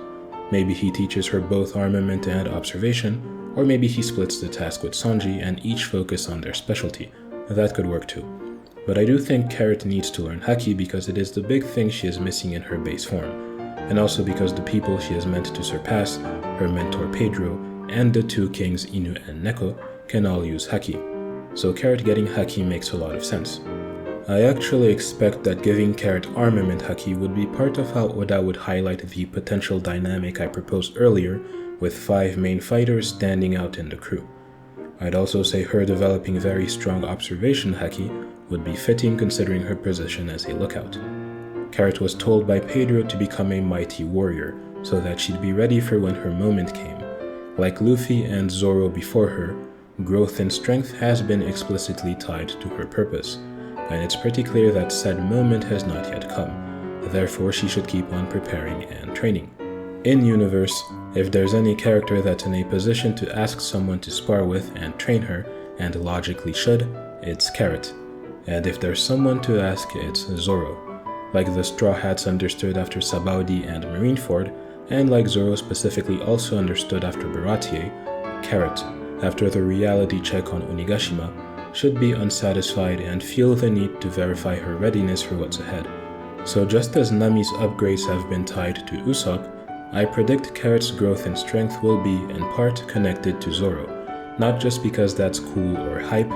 Maybe he teaches her both armament and observation, or maybe he splits the task with Sanji and each focus on their specialty. That could work too. But I do think Carrot needs to learn Haki because it is the big thing she is missing in her base form, and also because the people she is meant to surpass, her mentor Pedro, and the two kings Inu and Neko, can all use Haki. So Carrot getting Haki makes a lot of sense. I actually expect that giving Carrot armament Haki would be part of how Oda would highlight the potential dynamic I proposed earlier, with 5 main fighters standing out in the crew. I'd also say her developing very strong observation Haki would be fitting considering her position as a lookout. Carrot was told by Pedro to become a mighty warrior, so that she'd be ready for when her moment came. Like Luffy and Zoro before her, growth in strength has been explicitly tied to her purpose, and it's pretty clear that said moment has not yet come, therefore she should keep on preparing and training. In universe, if there's any character that's in a position to ask someone to spar with and train her, and logically should, it's Carrot. And if there's someone to ask, it's Zoro. Like the Straw Hats understood after Sabaody and Marineford, and like Zoro specifically also understood after Baratie, Carrot, after the reality check on Onigashima, should be unsatisfied and feel the need to verify her readiness for what's ahead. So just as Nami's upgrades have been tied to Usopp, I predict Carrot's growth in strength will be, in part, connected to Zoro, not just because that's cool or hype,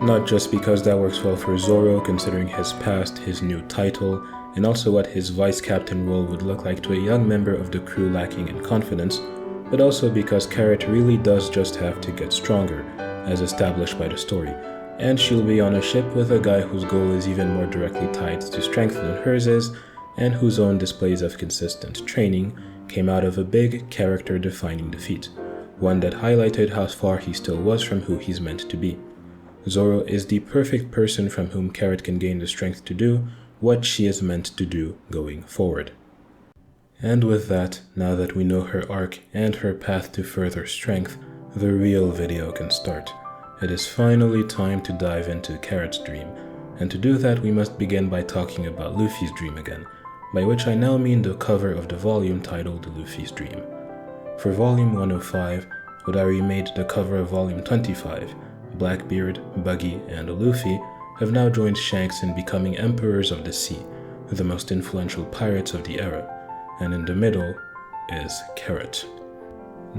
not just because that works well for Zoro considering his past, his new title, and also what his vice captain role would look like to a young member of the crew lacking in confidence, but also because Carrot really does just have to get stronger, as established by the story, and she'll be on a ship with a guy whose goal is even more directly tied to strength than hers is, and whose own displays of consistent training came out of a big character-defining defeat, one that highlighted how far he still was from who he's meant to be. Zoro is the perfect person from whom Carrot can gain the strength to do what she is meant to do going forward. And with that, now that we know her arc and her path to further strength, the real video can start. It is finally time to dive into Carrot's dream, and to do that we must begin by talking about Luffy's dream again, by which I now mean the cover of the volume titled Luffy's Dream. For volume 105, Oda remade the cover of volume 25. Blackbeard, Buggy, and Luffy have now joined Shanks in becoming Emperors of the Sea, the most influential pirates of the era, and in the middle is Carrot.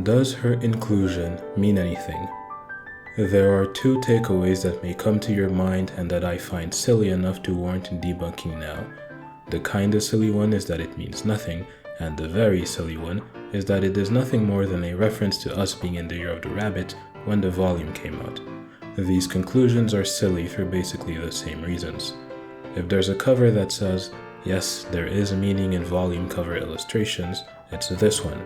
Does her inclusion mean anything? There are 2 takeaways that may come to your mind and that I find silly enough to warrant debunking now. The kinda silly one is that it means nothing, and the very silly one is that it is nothing more than a reference to us being in the Year of the Rabbit when the volume came out. These conclusions are silly for basically the same reasons. If there's a cover that says, yes, there is meaning in volume cover illustrations, it's this one.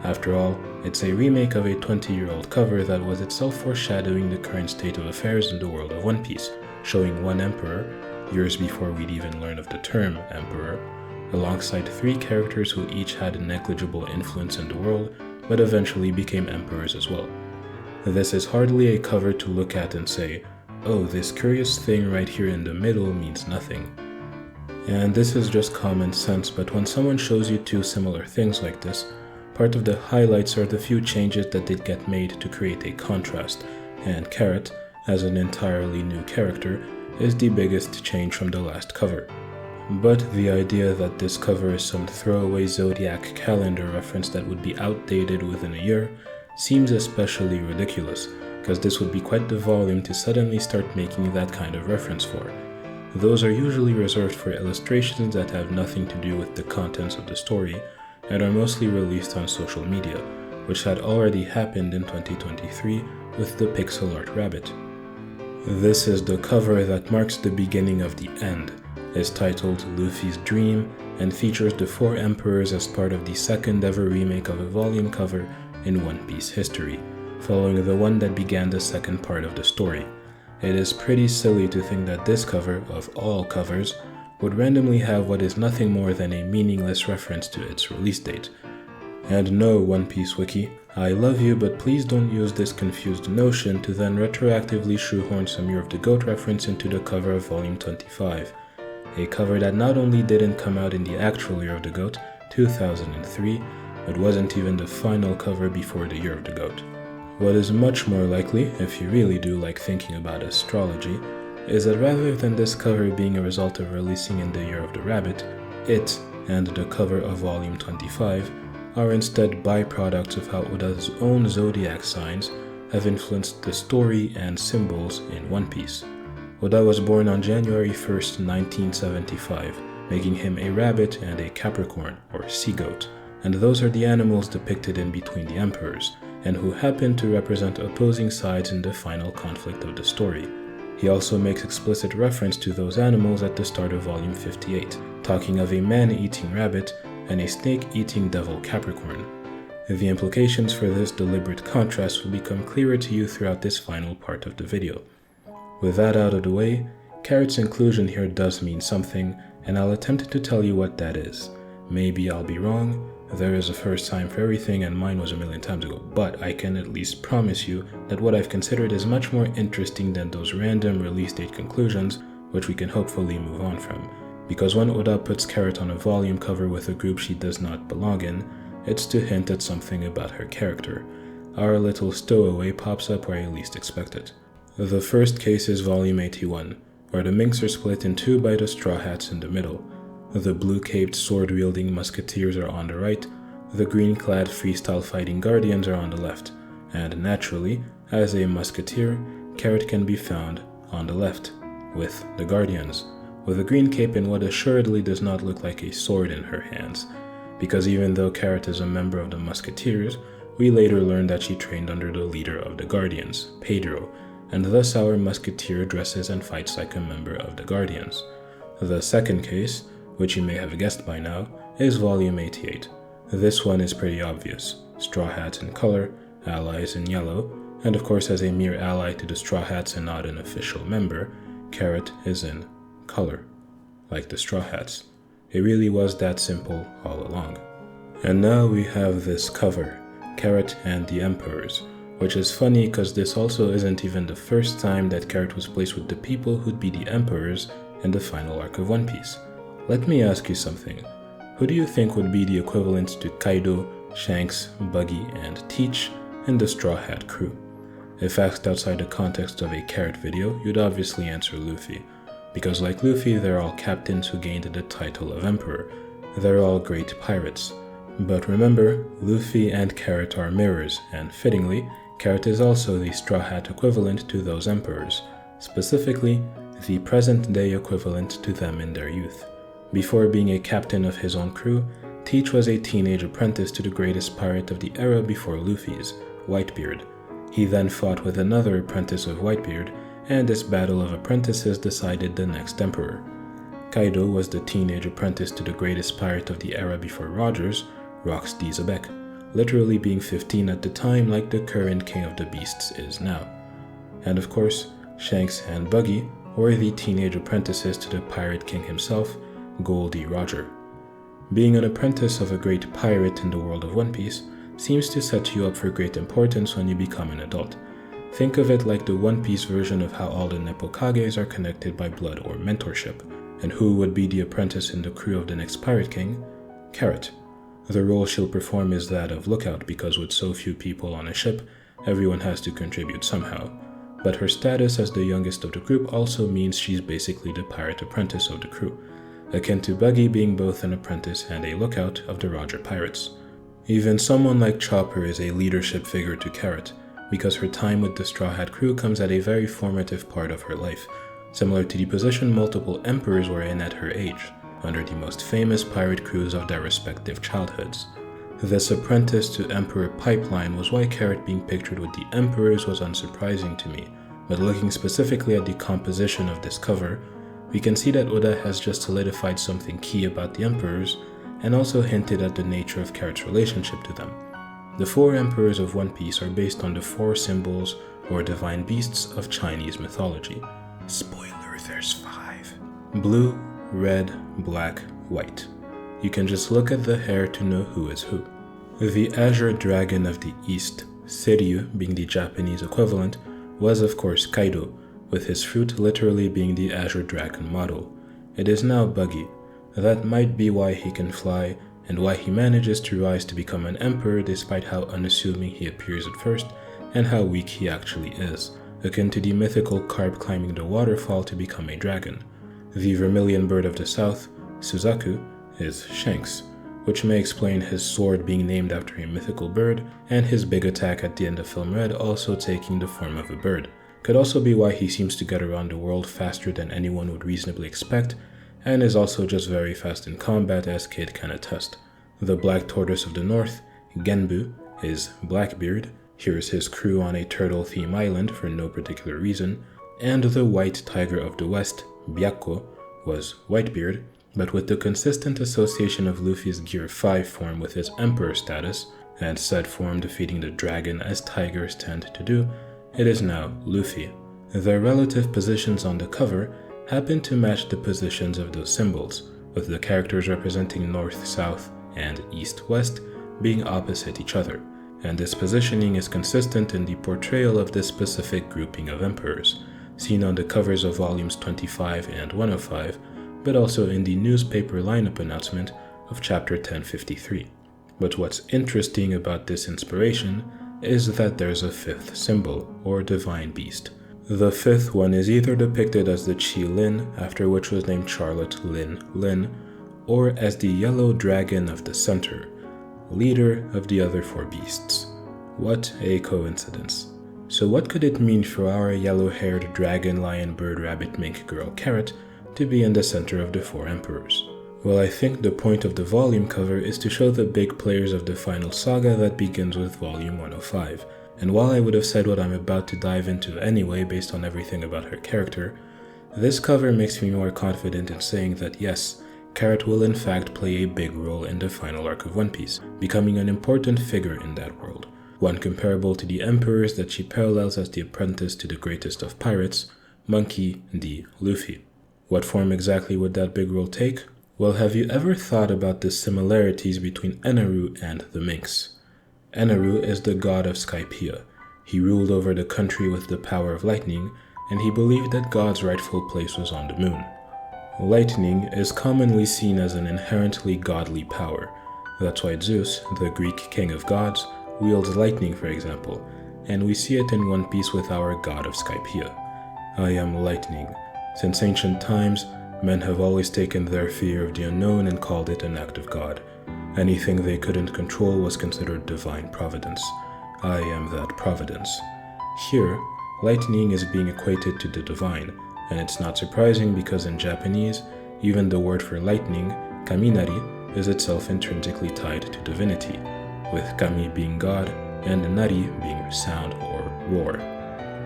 After all, it's a remake of a 20-year-old cover that was itself foreshadowing the current state of affairs in the world of One Piece, showing one emperor, years before we'd even learn of the term emperor, alongside 3 characters who each had a negligible influence in the world, but eventually became emperors as well. This is hardly a cover to look at and say, oh, this curious thing right here in the middle means nothing. And this is just common sense, but when someone shows you 2 similar things like this, part of the highlights are the few changes that did get made to create a contrast, and Carrot, as an entirely new character, is the biggest change from the last cover. But the idea that this cover is some throwaway zodiac calendar reference that would be outdated within a year seems especially ridiculous, because this would be quite the volume to suddenly start making that kind of reference for. Those are usually reserved for illustrations that have nothing to do with the contents of the story, and are mostly released on social media, which had already happened in 2023 with the pixel art rabbit. This is the cover that marks the beginning of the end, is titled Luffy's Dream, and features the 4 emperors as part of the second ever remake of a volume cover in One Piece history, following the one that began the second part of the story. It is pretty silly to think that this cover, of all covers, would randomly have what is nothing more than a meaningless reference to its release date. And no, One Piece Wiki, I love you, but please don't use this confused notion to then retroactively shoehorn some Year of the Goat reference into the cover of Volume 25, a cover that not only didn't come out in the actual Year of the Goat, 2003, but wasn't even the final cover before the Year of the Goat. What is much more likely, if you really do like thinking about astrology, is that rather than this cover being a result of releasing in the Year of the Rabbit, it and the cover of Volume 25 are instead byproducts of how Oda's own zodiac signs have influenced the story and symbols in One Piece. Oda was born on January 1st, 1975, making him a rabbit and a Capricorn, or sea goat, and those are the animals depicted in Between the Emperors, and who happen to represent opposing sides in the final conflict of the story. He also makes explicit reference to those animals at the start of Volume 58, talking of a man-eating rabbit and a snake-eating devil Capricorn. The implications for this deliberate contrast will become clearer to you throughout this final part of the video. With that out of the way, Carrot's inclusion here does mean something, and I'll attempt to tell you what that is. Maybe I'll be wrong, there is a first time for everything and mine was a million times ago, but I can at least promise you that what I've considered is much more interesting than those random release date conclusions, which we can hopefully move on from. Because when Oda puts Carrot on a volume cover with a group she does not belong in, it's to hint at something about her character. Our little stowaway pops up where you least expect it. The first case is Volume 81, where the Minks are split in two by the Straw Hats in the middle. The blue-caped sword-wielding musketeers are on the right, the green-clad freestyle fighting guardians are on the left, and naturally, as a musketeer, Carrot can be found on the left, with the guardians, with a green cape and what assuredly does not look like a sword in her hands, because even though Carrot is a member of the Musketeers, we later learn that she trained under the leader of the Guardians, Pedro, and thus our Musketeer dresses and fights like a member of the Guardians. The second case, which you may have guessed by now, is Volume 88. This one is pretty obvious. Straw Hats in color, allies in yellow, and of course as a mere ally to the Straw Hats and not an official member, Carrot is in color, like the Straw Hats. It really was that simple all along. And now we have this cover, Carrot and the Emperors, which is funny because this also isn't even the first time that Carrot was placed with the people who'd be the Emperors in the final arc of One Piece. Let me ask you something. Who do you think would be the equivalent to Kaido, Shanks, Buggy, and Teach in the Straw Hat crew? If asked outside the context of a Carrot video, you'd obviously answer Luffy, because like Luffy, they're all captains who gained the title of Emperor. They're all great pirates. But remember, Luffy and Carrot are mirrors, and fittingly, Carrot is also the Straw Hat equivalent to those Emperors, specifically, the present-day equivalent to them in their youth. Before being a captain of his own crew, Teach was a teenage apprentice to the greatest pirate of the era before Luffy's, Whitebeard. He then fought with another apprentice of Whitebeard, and this battle of apprentices decided the next emperor. Kaido was the teenage apprentice to the greatest pirate of the era before Rogers, Rox D. Zebek, literally being 15 at the time like the current King of the Beasts is now. And of course, Shanks and Buggy were the teenage apprentices to the Pirate King himself, Goldie Roger. Being an apprentice of a great pirate in the world of One Piece seems to set you up for great importance when you become an adult. Think of it like the One Piece version of how all the Neppokages are connected by blood or mentorship. And who would be the apprentice in the crew of the next Pirate King? Carrot. The role she'll perform is that of lookout because with so few people on a ship, everyone has to contribute somehow. But her status as the youngest of the group also means she's basically the pirate apprentice of the crew, akin to Buggy being both an apprentice and a lookout of the Roger Pirates. Even someone like Chopper is a leadership figure to Carrot, because her time with the Straw Hat crew comes at a very formative part of her life, similar to the position multiple emperors were in at her age, under the most famous pirate crews of their respective childhoods. This Apprentice-to-Emperor Pipeline was why Carrot being pictured with the emperors was unsurprising to me, but looking specifically at the composition of this cover, we can see that Oda has just solidified something key about the emperors, and also hinted at the nature of Carrot's relationship to them. The 4 emperors of One Piece are based on the 4 symbols or divine beasts of Chinese mythology. Spoiler, there's 5. Blue, red, black, white. You can just look at the hair to know who is who. The azure dragon of the east, Seiryu being the Japanese equivalent, was of course Kaido, with his fruit literally being the azure dragon model. It is now Buggy. That might be why he can fly, and why he manages to rise to become an emperor despite how unassuming he appears at first, and how weak he actually is, akin to the mythical carp climbing the waterfall to become a dragon. The vermilion bird of the south, Suzaku, is Shanks, which may explain his sword being named after a mythical bird, and his big attack at the end of Film Red also taking the form of a bird. Could also be why he seems to get around the world faster than anyone would reasonably expect, and is also just very fast in combat, as Kid can attest. The black tortoise of the north, Genbu, is Blackbeard. Here's his crew on a turtle-themed island for no particular reason, and the white tiger of the west, Byakko, was Whitebeard, but with the consistent association of Luffy's Gear 5 form with his Emperor status, and said form defeating the dragon as tigers tend to do, it is now Luffy. Their relative positions on the cover happen to match the positions of those symbols, with the characters representing north, south, and east, west being opposite each other, and this positioning is consistent in the portrayal of this specific grouping of emperors, seen on the covers of volumes 25 and 105, but also in the newspaper lineup announcement of chapter 1053. But what's interesting about this inspiration is that there's a 5th symbol, or divine beast. The 5th one is either depicted as the Chi Lin, after which was named Charlotte Lin Lin, or as the yellow dragon of the center, leader of the other 4 beasts. What a coincidence. So what could it mean for our yellow-haired dragon, lion, bird, rabbit, mink, girl, carrot to be in the center of the 4 emperors? Well, I think the point of the volume cover is to show the big players of the final saga that begins with volume 105. And while I would have said what I'm about to dive into anyway based on everything about her character, this cover makes me more confident in saying that yes, Carrot will in fact play a big role in the final arc of One Piece, becoming an important figure in that world, one comparable to the emperors that she parallels as the apprentice to the greatest of pirates, Monkey D. Luffy. What form exactly would that big role take? Well, have you ever thought about the similarities between Eneru and the Minks? Eneru is the god of Skypiea. He ruled over the country with the power of lightning, and he believed that God's rightful place was on the moon. Lightning is commonly seen as an inherently godly power. That's why Zeus, the Greek king of gods, wields lightning, for example, and we see it in One Piece with our god of Skypiea. I am lightning. Since ancient times, men have always taken their fear of the unknown and called it an act of God. Anything they couldn't control was considered divine providence. I am that providence. Here, lightning is being equated to the divine, and it's not surprising because in Japanese, even the word for lightning, kaminari, is itself intrinsically tied to divinity, with kami being God and nari being sound or roar.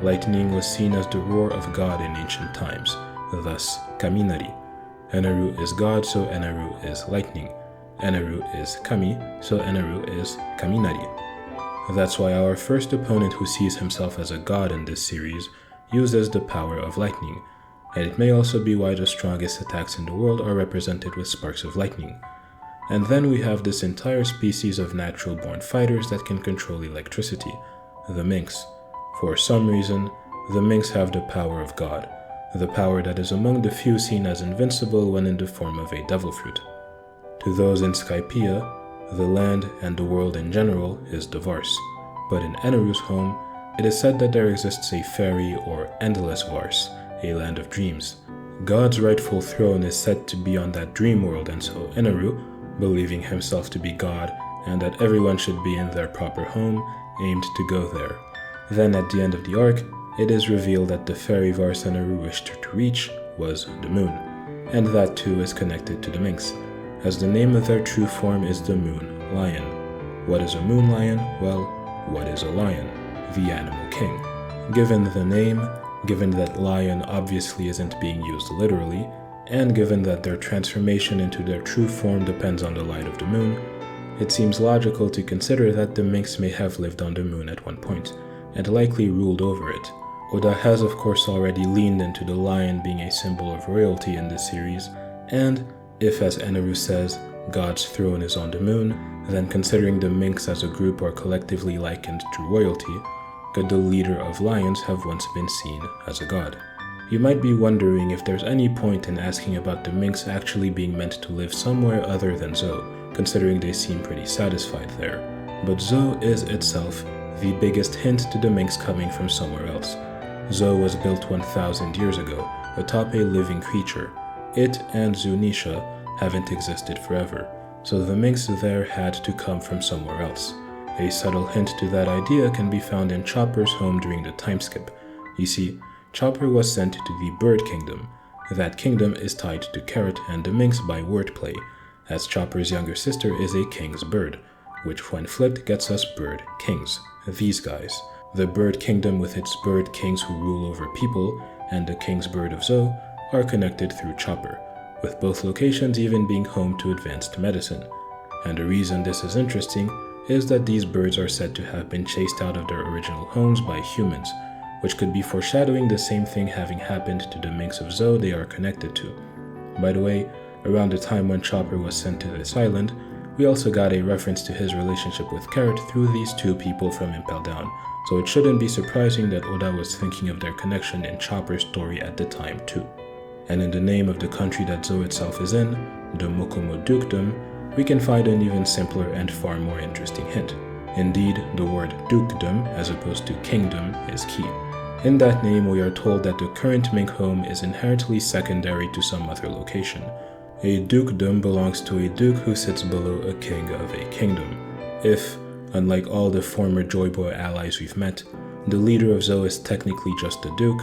Lightning was seen as the roar of God in ancient times, thus kaminari. Eneru is God, so Eneru is lightning. Eneru is Kami, so Eneru is Kaminari. That's why our first opponent who sees himself as a god in this series uses the power of lightning, and it may also be why the strongest attacks in the world are represented with sparks of lightning. And then we have this entire species of natural-born fighters that can control electricity, the Minks. For some reason, the Minks have the power of God, the power that is among the few seen as invincible when in the form of a devil fruit. To those in Skypiea, the land and the world in general is Varse, but in Eneru's home, it is said that there exists a fairy or endless Varse, a land of dreams. God's rightful throne is said to be on that dream world, and so Eneru, believing himself to be God and that everyone should be in their proper home, aimed to go there. Then at the end of the arc, it is revealed that the fairy Varse Eneru wished to reach was the moon, and that too is connected to the Minks, as the name of their true form is the Moon Lion. What is a Moon Lion? Well, what is a lion? The animal king. Given the name, given that lion obviously isn't being used literally, and given that their transformation into their true form depends on the light of the moon, it seems logical to consider that the Minks may have lived on the moon at one point, and likely ruled over it. Oda has of course already leaned into the lion being a symbol of royalty in this series, and if, as Eneru says, God's throne is on the moon, then considering the Minks as a group are collectively likened to royalty, could the leader of lions have once been seen as a god? You might be wondering if there's any point in asking about the Minks actually being meant to live somewhere other than Zou, considering they seem pretty satisfied there. But Zou is itself the biggest hint to the Minks coming from somewhere else. Zou was built 1,000 years ago, atop a living creature. It and Zunisha haven't existed forever, so the Minks there had to come from somewhere else. A subtle hint to that idea can be found in Chopper's home during the time skip. You see, Chopper was sent to the Bird Kingdom. That kingdom is tied to Carrot and the Minks by wordplay, as Chopper's younger sister is a king's bird, which when flipped gets us bird kings, these guys. The Bird Kingdom with its bird kings who rule over people, and the king's bird of Zou, are connected through Chopper, with both locations even being home to advanced medicine. And the reason this is interesting is that these birds are said to have been chased out of their original homes by humans, which could be foreshadowing the same thing having happened to the Minks of Zou they are connected to. By the way, around the time when Chopper was sent to this island, we also got a reference to his relationship with Carrot through these two people from Impel Down, so it shouldn't be surprising that Oda was thinking of their connection in Chopper's story at the time too. And in the name of the country that Zou itself is in, the Mokomo Dukedom, we can find an even simpler and far more interesting hint. Indeed, the word dukedom, as opposed to kingdom, is key. In that name, we are told that the current Mink home is inherently secondary to some other location. A dukedom belongs to a duke who sits below a king of a kingdom. If, unlike all the former Joy Boy allies we've met, the leader of Zou is technically just a duke,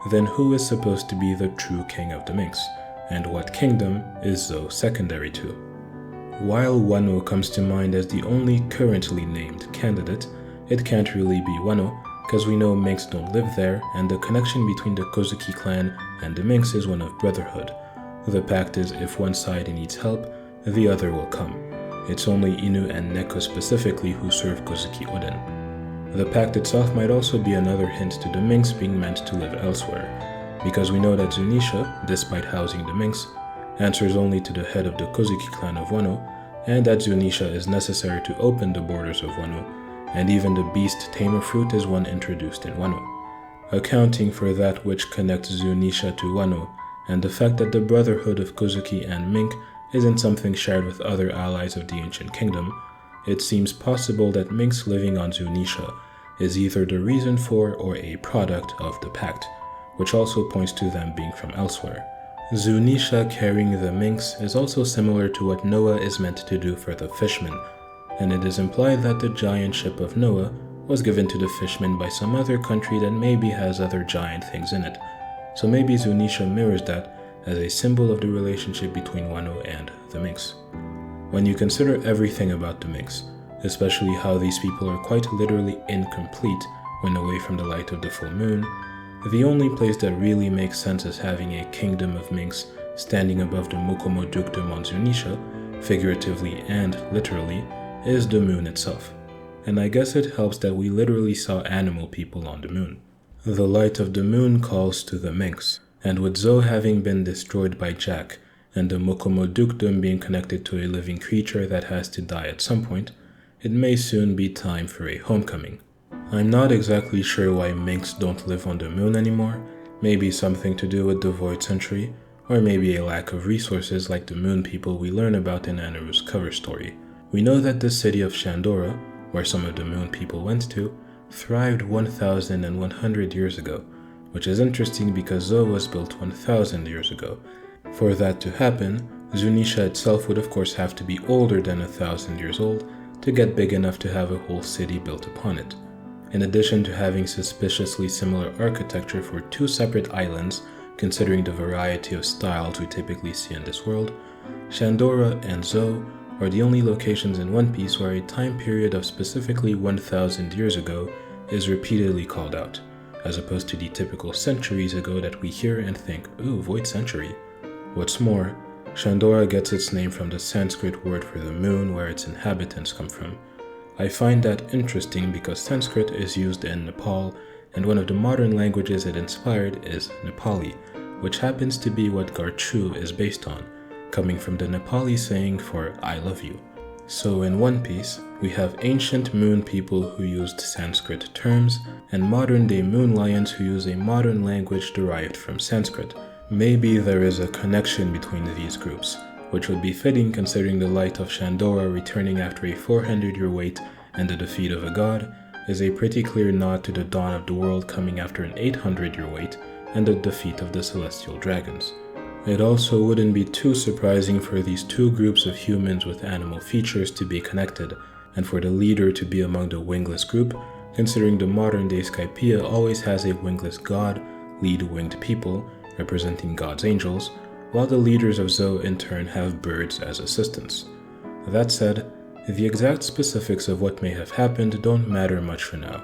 then who is supposed to be the true king of the Minks, and what kingdom is Zou secondary to? While Wano comes to mind as the only currently named candidate, it can't really be Wano, because we know Minks don't live there, and the connection between the Kozuki clan and the Minks is one of brotherhood. The pact is if one side needs help, the other will come. It's only Inu and Neko specifically who serve Kozuki Oden. The pact itself might also be another hint to the Minks being meant to live elsewhere, because we know that Zunisha, despite housing the Minks, answers only to the head of the Kozuki clan of Wano, and that Zunisha is necessary to open the borders of Wano, and even the beast tamer fruit is one introduced in Wano. Accounting for that which connects Zunisha to Wano, and the fact that the brotherhood of Kozuki and Mink isn't something shared with other allies of the ancient kingdom, it seems possible that Minks living on Zunisha is either the reason for or a product of the pact, which also points to them being from elsewhere. Zunisha carrying the Minks is also similar to what Noah is meant to do for the fishmen, and it is implied that the giant ship of Noah was given to the fishmen by some other country that maybe has other giant things in it. So maybe Zunisha mirrors that as a symbol of the relationship between Wano and the Minks. When you consider everything about the Minks, especially how these people are quite literally incomplete when away from the light of the full moon, the only place that really makes sense as having a kingdom of Minks standing above the Mokomo Dukedom on Zunisha, figuratively and literally, is the moon itself. And I guess it helps that we literally saw animal people on the moon. The light of the moon calls to the Minks, and with Zou having been destroyed by Jack, and the Mokomo Dukedom being connected to a living creature that has to die at some point, it may soon be time for a homecoming. I'm not exactly sure why Minks don't live on the moon anymore, maybe something to do with the Void Century, or maybe a lack of resources like the moon people we learn about in Aneru's cover story. We know that the city of Shandora, where some of the moon people went to, thrived 1,100 years ago, which is interesting because Zou was built 1,000 years ago. For that to happen, Zunisha itself would of course have to be older than 1,000 years old to get big enough to have a whole city built upon it. In addition to having suspiciously similar architecture for two separate islands, considering the variety of styles we typically see in this world, Shandora and Zou are the only locations in One Piece where a time period of specifically 1,000 years ago is repeatedly called out. as opposed to the typical centuries ago that we hear and think, ooh, void century. What's more, Shandora gets its name from the Sanskrit word for the moon where its inhabitants come from. I find that interesting because Sanskrit is used in Nepal, and one of the modern languages it inspired is Nepali, which happens to be what Garchu is based on, coming from the Nepali saying for I love you. So in One Piece, we have ancient moon people who used Sanskrit terms, and modern-day moon lions who use a modern language derived from Sanskrit. Maybe there is a connection between these groups, which would be fitting considering the light of Shandora returning after a 400-year wait and the defeat of a god is a pretty clear nod to the dawn of the world coming after an 800-year wait and the defeat of the celestial dragons. It also wouldn't be too surprising for these two groups of humans with animal features to be connected, and for the leader to be among the wingless group, considering the modern-day Skypiea always has a wingless god lead winged people, representing God's angels, while the leaders of Zou in turn have birds as assistants. That said, the exact specifics of what may have happened don't matter much for now.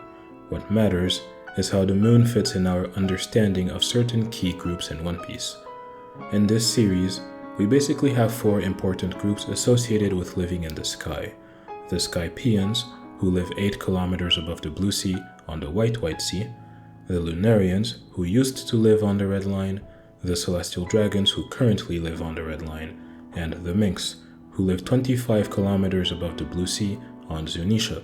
What matters is how the moon fits in our understanding of certain key groups in One Piece. In this series, we basically have 4 important groups associated with living in the sky. The Skypieans, who live 8 kilometers above the Blue Sea on the White Sea, the Lunarians, who used to live on the Red Line, the Celestial Dragons, who currently live on the Red Line, and the Minks, who live 25 kilometers above the Blue Sea on Zunisha.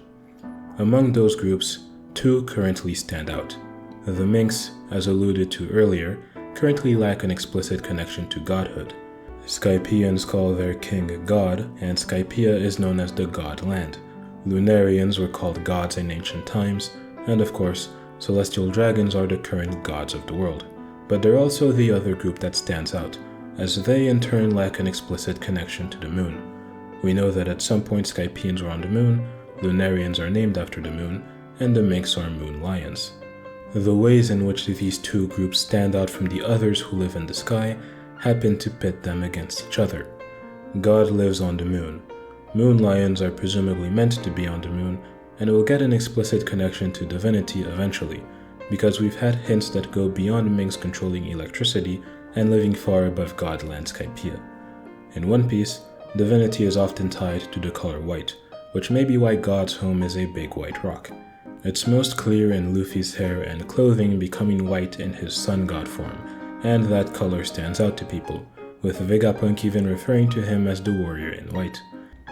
Among those groups, 2 currently stand out. The Minks, as alluded to earlier, currently lack an explicit connection to godhood. Skypieans call their king God, and Skypiea is known as the God Land. Lunarians were called gods in ancient times, and of course, Celestial Dragons are the current gods of the world. But they're also the other group that stands out, as they in turn lack an explicit connection to the moon. We know that at some point Skypieans were on the moon, Lunarians are named after the moon, and the Minks are moon lions. The ways in which these two groups stand out from the others who live in the sky happen to pit them against each other. God lives on the moon. Moon lions are presumably meant to be on the moon, and will get an explicit connection to divinity eventually, because we've had hints that go beyond Minks controlling electricity and living far above Godland Skypiea. In One Piece, divinity is often tied to the color white, which may be why God's home is a big white rock. It's most clear in Luffy's hair and clothing becoming white in his sun god form, and that color stands out to people, with Vegapunk even referring to him as the warrior in white.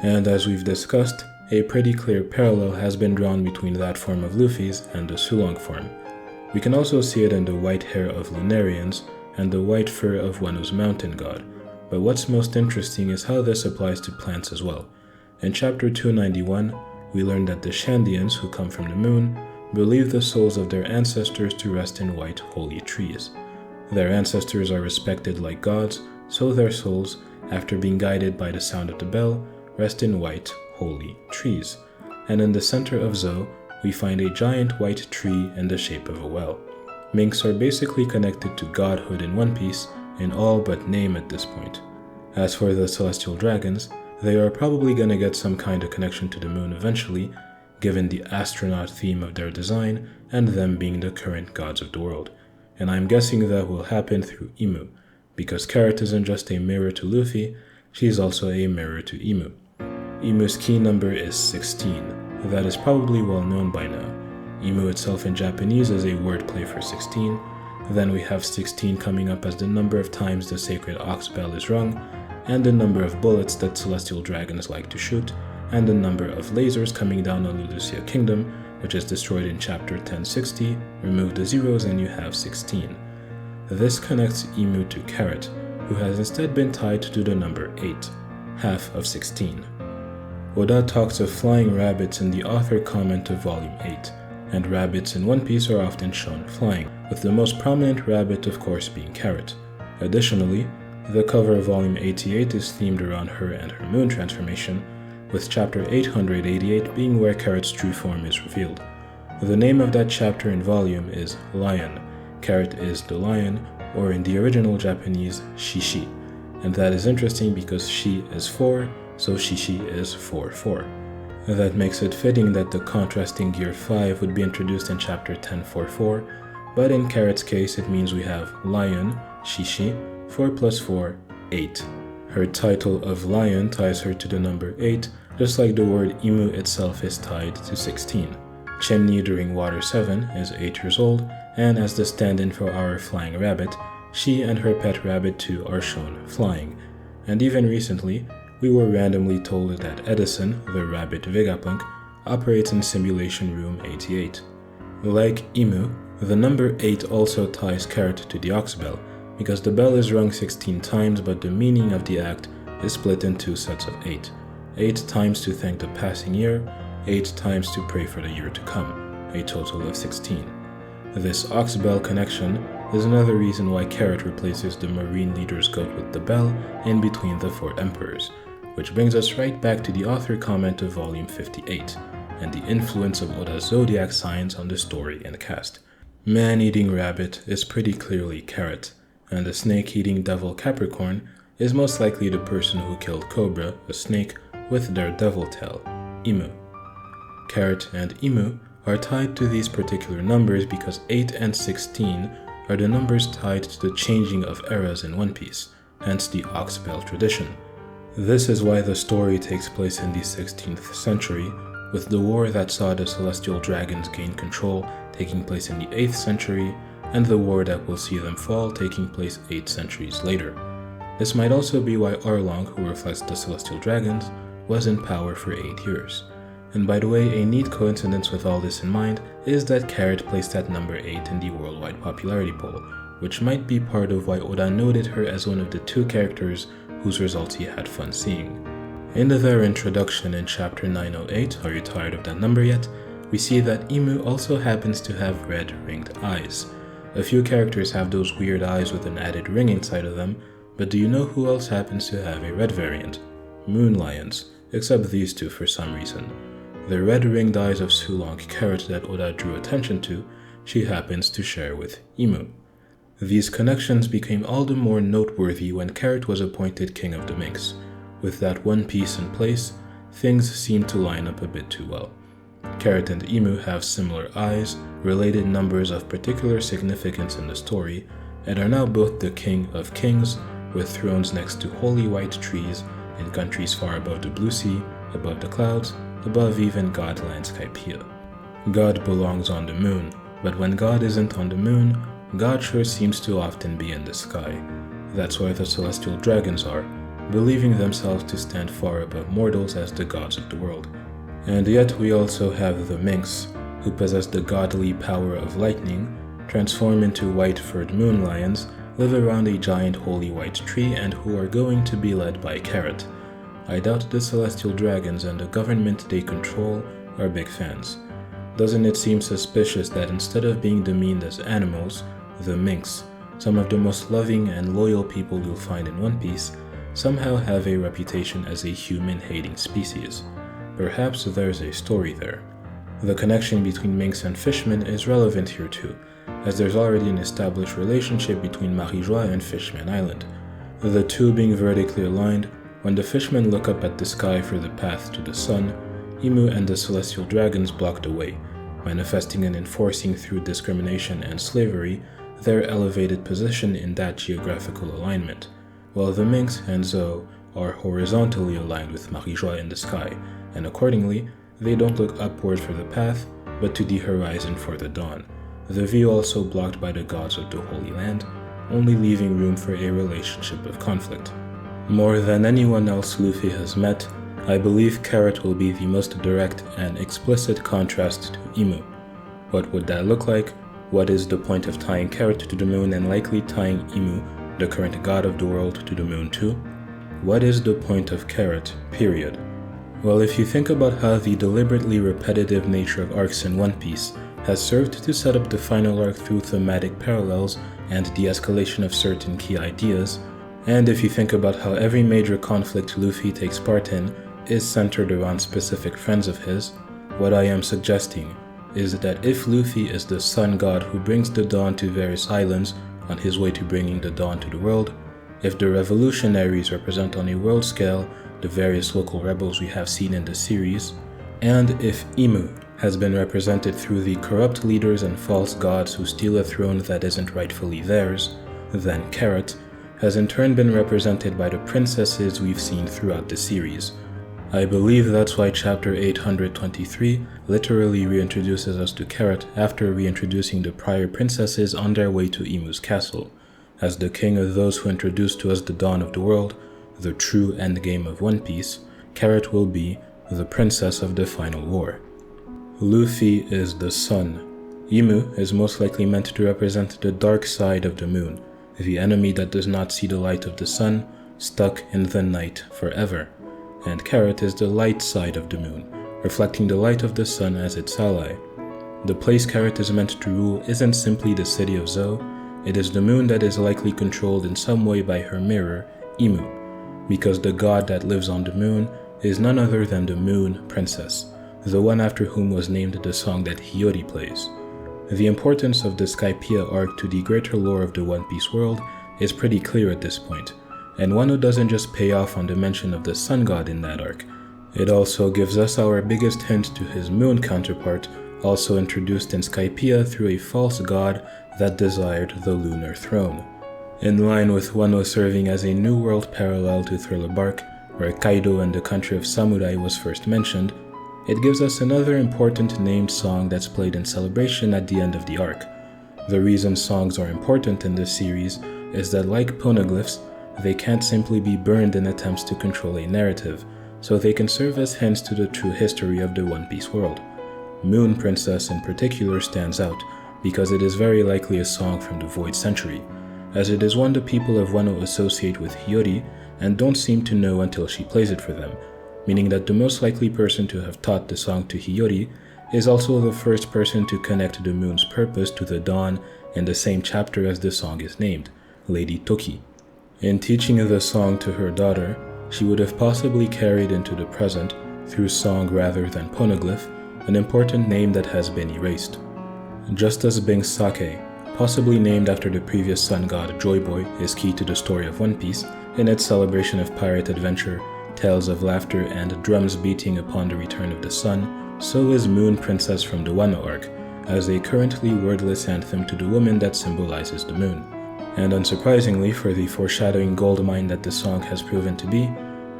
And as we've discussed, a pretty clear parallel has been drawn between that form of Luffy's and the Sulong form. We can also see it in the white hair of Lunarians and the white fur of Wanu's mountain god, but what's most interesting is how this applies to plants as well. In chapter 291, we learn that the Shandians, who come from the moon, believe the souls of their ancestors to rest in white holy trees. Their ancestors are respected like gods, so their souls, after being guided by the sound of the bell, rest in white holy trees. And in the center of Zou, we find a giant white tree in the shape of a well. Minks are basically connected to godhood in One Piece in all but name at this point. As for the Celestial Dragons, they are probably gonna get some kind of connection to the moon eventually, given the astronaut theme of their design and them being the current gods of the world. And I'm guessing that will happen through Imu, because Carrot isn't just a mirror to Luffy, she's also a mirror to Imu. Imu's key number is 16, that is probably well known by now. Imu itself in Japanese is a wordplay for 16, then we have 16 coming up as the number of times the sacred ox bell is rung, and the number of bullets that celestial dragons like to shoot, and the number of lasers coming down on Luducia Kingdom, which is destroyed in chapter 1060, remove the zeros and you have 16. This connects Imu to Carrot, who has instead been tied to the number 8, half of 16. Oda talks of flying rabbits in the author comment of volume 8, and rabbits in One Piece are often shown flying, with the most prominent rabbit of course being Carrot. Additionally, the cover of volume 88 is themed around her and her moon transformation, with chapter 888 being where Carrot's true form is revealed. The name of that chapter and volume is Lion. Carrot is the lion, or in the original Japanese, Shishi, and that is interesting because Shi is 4, so Shishi is 4-4. That makes it fitting that the contrasting Gear 5 would be introduced in chapter 1044, but in Carrot's case it means we have lion, shishi, 4 plus 4, 8. Her title of lion ties her to the number 8, just like the word imu itself is tied to 16. Chimney during Water 7 is 8 years old, and as the stand-in for our flying rabbit, she and her pet rabbit too are shown flying. And even recently, we were randomly told that Edison, the rabbit Vegapunk, operates in Simulation Room 88. Like Imu, the number 8 also ties Carrot to the ox bell, because the bell is rung 16 times, but the meaning of the act is split in 2 sets of 8. 8 times to thank the passing year, 8 times to pray for the year to come, a total of 16. This ox bell connection is another reason why Carrot replaces the Marine leader's goat with the bell in between the 4 emperors, which brings us right back to the author comment of volume 58, and the influence of Oda's zodiac signs on the story and cast. Man-eating rabbit is pretty clearly Carrot, and the snake-eating devil Capricorn is most likely the person who killed Cobra, a snake, with their devil tail, Imu. Carrot and Imu are tied to these particular numbers because 8 and 16 are the numbers tied to the changing of eras in One Piece, hence the ox bell tradition. This is why the story takes place in the 16th century, with the war that saw the celestial dragons gain control taking place in the 8th century, and the war that will see them fall taking place 8 centuries later. This might also be why Arlong, who reflects the celestial dragons, was in power for 8 years. And by the way, a neat coincidence with all this in mind is that Carrot placed at number 8 in the worldwide popularity poll, which might be part of why Oda noted her as one of the 2 characters whose results he had fun seeing. In their introduction in chapter 908, Are You Tired of That Number Yet?, we see that Imu also happens to have red ringed eyes. A few characters have those weird eyes with an added ring inside of them, but do you know who else happens to have a red variant? Moon lions, except these 2 for some reason. The red ringed eyes of Sulong Carrot that Oda drew attention to, she happens to share with Imu. These connections became all the more noteworthy when Carrot was appointed King of the Minks. With that one piece in place, things seemed to line up a bit too well. Carrot and Imu have similar eyes, related numbers of particular significance in the story, and are now both the King of Kings, with thrones next to holy white trees in countries far above the blue sea, above the clouds, above even Godland Skypiea. God belongs on the moon, but when God isn't on the moon, God sure seems to often be in the sky. That's why the celestial dragons are, believing themselves to stand far above mortals as the gods of the world. And yet we also have the Minks, who possess the godly power of lightning, transform into white-furred moon lions, live around a giant holy white tree, and who are going to be led by Carrot. I doubt the celestial dragons and the government they control are big fans. Doesn't it seem suspicious that instead of being demeaned as animals, the Minks, some of the most loving and loyal people you'll find in One Piece, somehow have a reputation as a human-hating species? Perhaps there's a story there. The connection between Minks and fishmen is relevant here too, as there's already an established relationship between Marie-Joie and Fishman Island. The 2 being vertically aligned, when the fishmen look up at the sky for the path to the sun, Imu and the celestial dragons block the way, manifesting and enforcing through discrimination and slavery their elevated position in that geographical alignment, while the Minks and Zo are horizontally aligned with Marie-Joie in the sky, and accordingly, they don't look upward for the path, but to the horizon for the dawn, the view also blocked by the gods of the Holy Land, only leaving room for a relationship of conflict. More than anyone else Luffy has met, I believe Carrot will be the most direct and explicit contrast to Imu. What would that look like? What is the point of tying Carrot to the moon and likely tying Imu, the current god of the world, to the moon too? What is the point of Carrot, period? Well, if you think about how the deliberately repetitive nature of arcs in One Piece has served to set up the final arc through thematic parallels and de-escalation of certain key ideas, and if you think about how every major conflict Luffy takes part in is centered around specific friends of his, what I am suggesting is that if Luffy is the sun god who brings the dawn to various islands on his way to bringing the dawn to the world, if the revolutionaries represent on a world scale the various local rebels we have seen in the series, and if Imu has been represented through the corrupt leaders and false gods who steal a throne that isn't rightfully theirs, then Carrot has in turn been represented by the princesses we've seen throughout the series. I believe that's why chapter 823 literally reintroduces us to Carrot after reintroducing the prior princesses on their way to Imu's castle. As the king of those who introduced to us the dawn of the world, the true endgame of One Piece, Carrot will be the princess of the final war. Luffy is the sun. Imu is most likely meant to represent the dark side of the moon, the enemy that does not see the light of the sun, stuck in the night forever. And Carrot is the light side of the moon, reflecting the light of the sun as its ally. The place Carrot is meant to rule isn't simply the city of Zou, it is the moon that is likely controlled in some way by her mirror, Imu, because the god that lives on the moon is none other than the Moon Princess, the one after whom was named the song that Hiyori plays. The importance of the Skypiea arc to the greater lore of the One Piece world is pretty clear at this point, and Wano doesn't just pay off on the mention of the sun god in that arc, it also gives us our biggest hint to his moon counterpart, also introduced in Skypiea through a false god that desired the lunar throne. In line with Wano serving as a new world parallel to Thriller Bark, where Kaido and the country of Samurai was first mentioned, it gives us another important named song that's played in celebration at the end of the arc. The reason songs are important in this series is that, like poneglyphs, they can't simply be burned in attempts to control a narrative, so they can serve as hints to the true history of the One Piece world. Moon Princess in particular stands out because it is very likely a song from the Void Century, as it is one the people of Wano associate with Hiyori and don't seem to know until she plays it for them, meaning that the most likely person to have taught the song to Hiyori is also the first person to connect the moon's purpose to the dawn in the same chapter as the song is named, Lady Toki. In teaching the song to her daughter, she would have possibly carried into the present, through song rather than poneglyph, an important name that has been erased. Just as Bing Sake, possibly named after the previous sun god Joy Boy, is key to the story of One Piece, in its celebration of pirate adventure, tales of laughter, and drums beating upon the return of the sun, so is Moon Princess from the Wano arc, as a currently wordless anthem to the woman that symbolizes the moon. And unsurprisingly for the foreshadowing goldmine that the song has proven to be,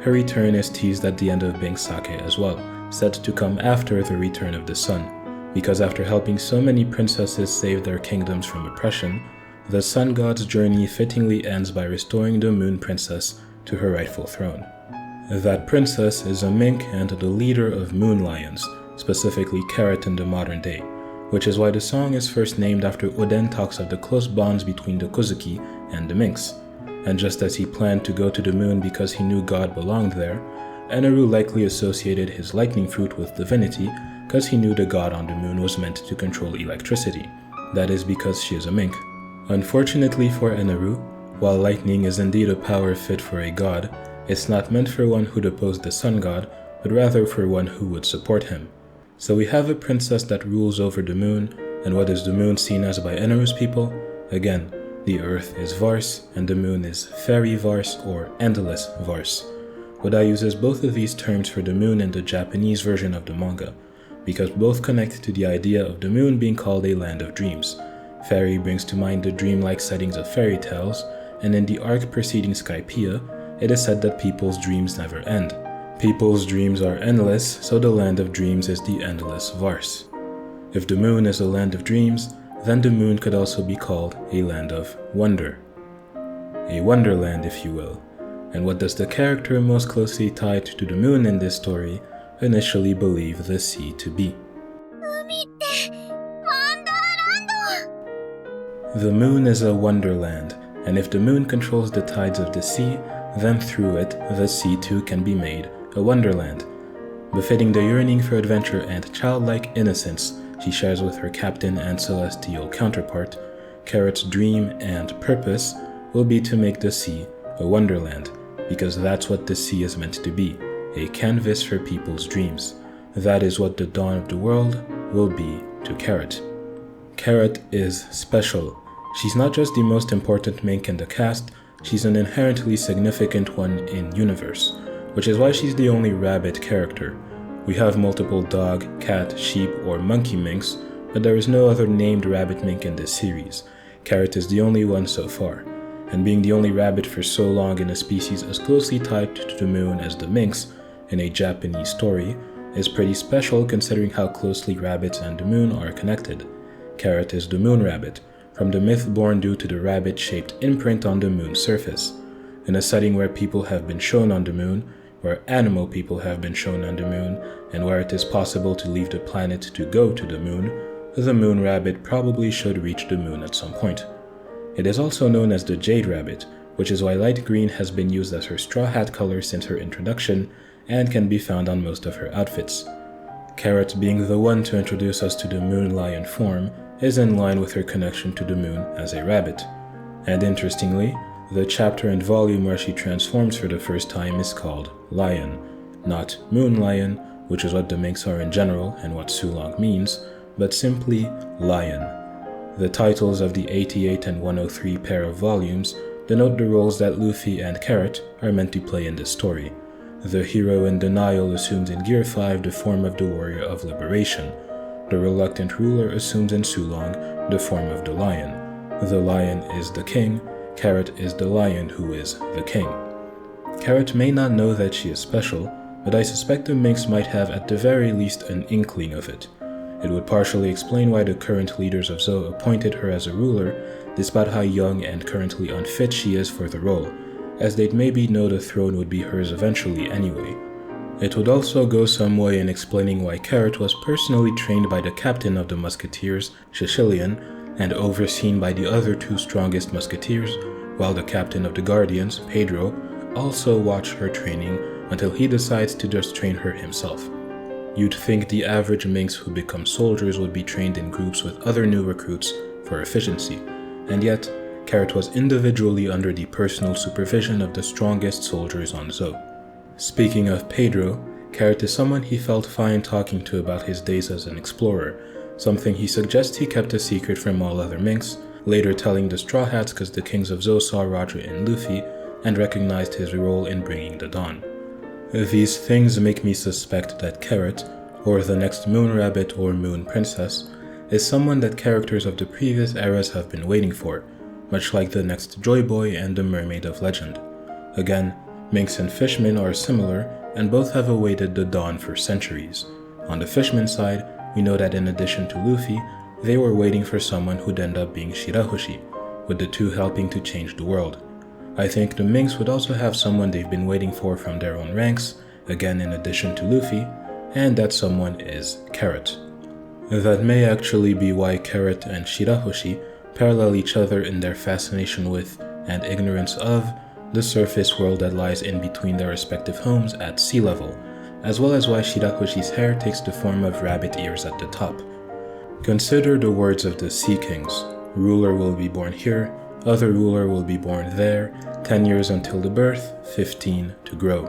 her return is teased at the end of Bing Sake as well, said to come after the return of the sun, because after helping so many princesses save their kingdoms from oppression, the sun god's journey fittingly ends by restoring the Moon Princess to her rightful throne. That princess is a mink and the leader of moon lions, specifically Carrot in the modern day, which is why the song is first named after Oden talks of the close bonds between the Kozuki and the Minks. And just as he planned to go to the moon because he knew God belonged there, Eneru likely associated his lightning fruit with divinity because he knew the god on the moon was meant to control electricity. That is because she is a mink. Unfortunately for Eneru, while lightning is indeed a power fit for a god, it's not meant for one who'd oppose the sun god, but rather for one who would support him. So we have a princess that rules over the moon, and what is the moon seen as by Eneru's people? Again, the earth is Vars, and the moon is Fairy Vars or Endless Vars. Oda uses both of these terms for the moon in the Japanese version of the manga, because both connect to the idea of the moon being called a land of dreams. Fairy brings to mind the dreamlike settings of fairy tales, and in the arc preceding Skypiea, it is said that people's dreams never end. People's dreams are endless, so the land of dreams is the Endless Vars. If the moon is a land of dreams, then the moon could also be called a land of wonder. A wonderland, if you will. And what does the character most closely tied to the moon in this story initially believe the sea to be? The moon is a wonderland, and if the moon controls the tides of the sea, then through it, the sea too can be made a wonderland. Befitting the yearning for adventure and childlike innocence she shares with her captain and celestial counterpart, Carrot's dream and purpose will be to make the sea a wonderland, because that's what the sea is meant to be, a canvas for people's dreams. That is what the dawn of the world will be to Carrot. Carrot is special. She's not just the most important mink in the cast, she's an inherently significant one in universe, which is why she's the only rabbit character. We have multiple dog, cat, sheep, or monkey minks, but there is no other named rabbit mink in this series. Carrot is the only one so far, and being the only rabbit for so long in a species as closely tied to the moon as the minks in a Japanese story is pretty special considering how closely rabbits and the moon are connected. Carrot is the moon rabbit, from the myth born due to the rabbit-shaped imprint on the moon's surface. In a setting where people have been shown on the moon, where animal people have been shown on the moon, and where it is possible to leave the planet to go to the moon rabbit probably should reach the moon at some point. It is also known as the Jade Rabbit, which is why light green has been used as her straw hat color since her introduction and can be found on most of her outfits. Carrot, being the one to introduce us to the moon lion form, is in line with her connection to the moon as a rabbit. And interestingly, the chapter and volume where she transforms for the first time is called Lion, not Moon Lion, which is what the minks are in general and what Sulong means, but simply Lion. The titles of the 88 and 103 pair of volumes denote the roles that Luffy and Carrot are meant to play in this story. The hero in denial assumes in Gear 5 the form of the warrior of liberation. The reluctant ruler assumes in Sulong the form of the lion. The lion is the king, Carrot is the lion who is the king. Carrot may not know that she is special, but I suspect the minks might have at the very least an inkling of it. It would partially explain why the current leaders of Zou appointed her as a ruler, despite how young and currently unfit she is for the role, as they'd maybe know the throne would be hers eventually anyway. It would also go some way in explaining why Carrot was personally trained by the captain of the musketeers, Sicilian, and overseen by the other two strongest musketeers, while the captain of the guardians, Pedro, also watched her training until he decides to just train her himself. You'd think the average minks who become soldiers would be trained in groups with other new recruits for efficiency, and yet Carrot was individually under the personal supervision of the strongest soldiers on Zou. Speaking of Pedro, Carrot is someone he felt fine talking to about his days as an explorer, something he suggests he kept a secret from all other minks, later telling the Straw Hats because the kings of Zou saw Roger in Luffy and recognized his role in bringing the dawn. These things make me suspect that Carrot, or the next Moon Rabbit or Moon Princess, is someone that characters of the previous eras have been waiting for, much like the next Joy Boy and the Mermaid of Legend. Again, minks and fishmen are similar, and both have awaited the dawn for centuries. On the fishman side, we know that in addition to Luffy, they were waiting for someone who'd end up being Shirahoshi, with the two helping to change the world. I think the minks would also have someone they've been waiting for from their own ranks, again in addition to Luffy, and that someone is Carrot. That may actually be why Carrot and Shirahoshi parallel each other in their fascination with, and ignorance of, the surface world that lies in between their respective homes at sea level, as well as why Shirahoshi's hair takes the form of rabbit ears at the top. Consider the words of the Sea Kings. Ruler will be born here, other ruler will be born there, 10 years until the birth, 15 to grow.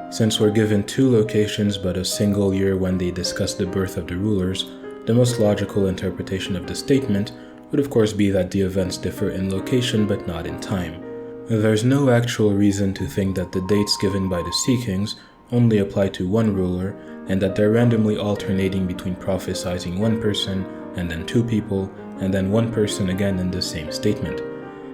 Since we're given two locations but a single year when they discuss the birth of the rulers, the most logical interpretation of the statement would of course be that the events differ in location but not in time. There's no actual reason to think that the dates given by the Sea Kings only apply to one ruler, and that they're randomly alternating between prophesizing one person, and then two people, and then one person again in the same statement,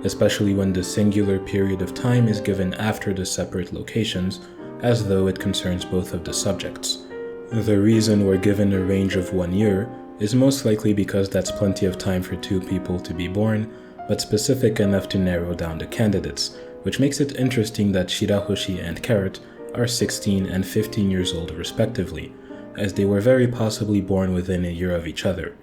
especially when the singular period of time is given after the separate locations, as though it concerns both of the subjects. The reason we're given a range of 1 year is most likely because that's plenty of time for two people to be born, but specific enough to narrow down the candidates, which makes it interesting that Shirahoshi and Carrot are 16 and 15 years old respectively, as they were very possibly born within a year of each other.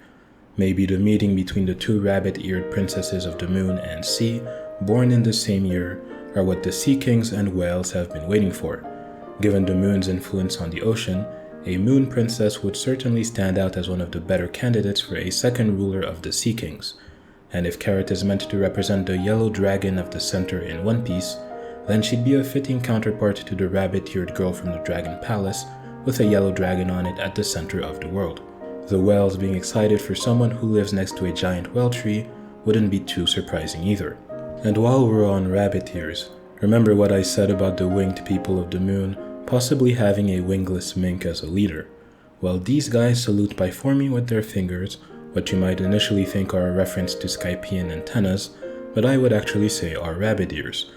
Maybe the meeting between the two rabbit-eared princesses of the moon and sea, born in the same year, are what the Sea Kings and whales have been waiting for. Given the moon's influence on the ocean, a moon princess would certainly stand out as one of the better candidates for a second ruler of the Sea Kings. And if Carrot is meant to represent the yellow dragon of the center in One Piece, then she'd be a fitting counterpart to the rabbit-eared girl from the Dragon Palace, with a yellow dragon on it at the center of the world. The whales being excited for someone who lives next to a giant whale tree wouldn't be too surprising either. And while we're on rabbit ears, remember what I said about the winged people of the moon possibly having a wingless mink as a leader. Well, these guys salute by forming with their fingers what you might initially think are a reference to Skypian antennas, but I would actually say are rabbit ears,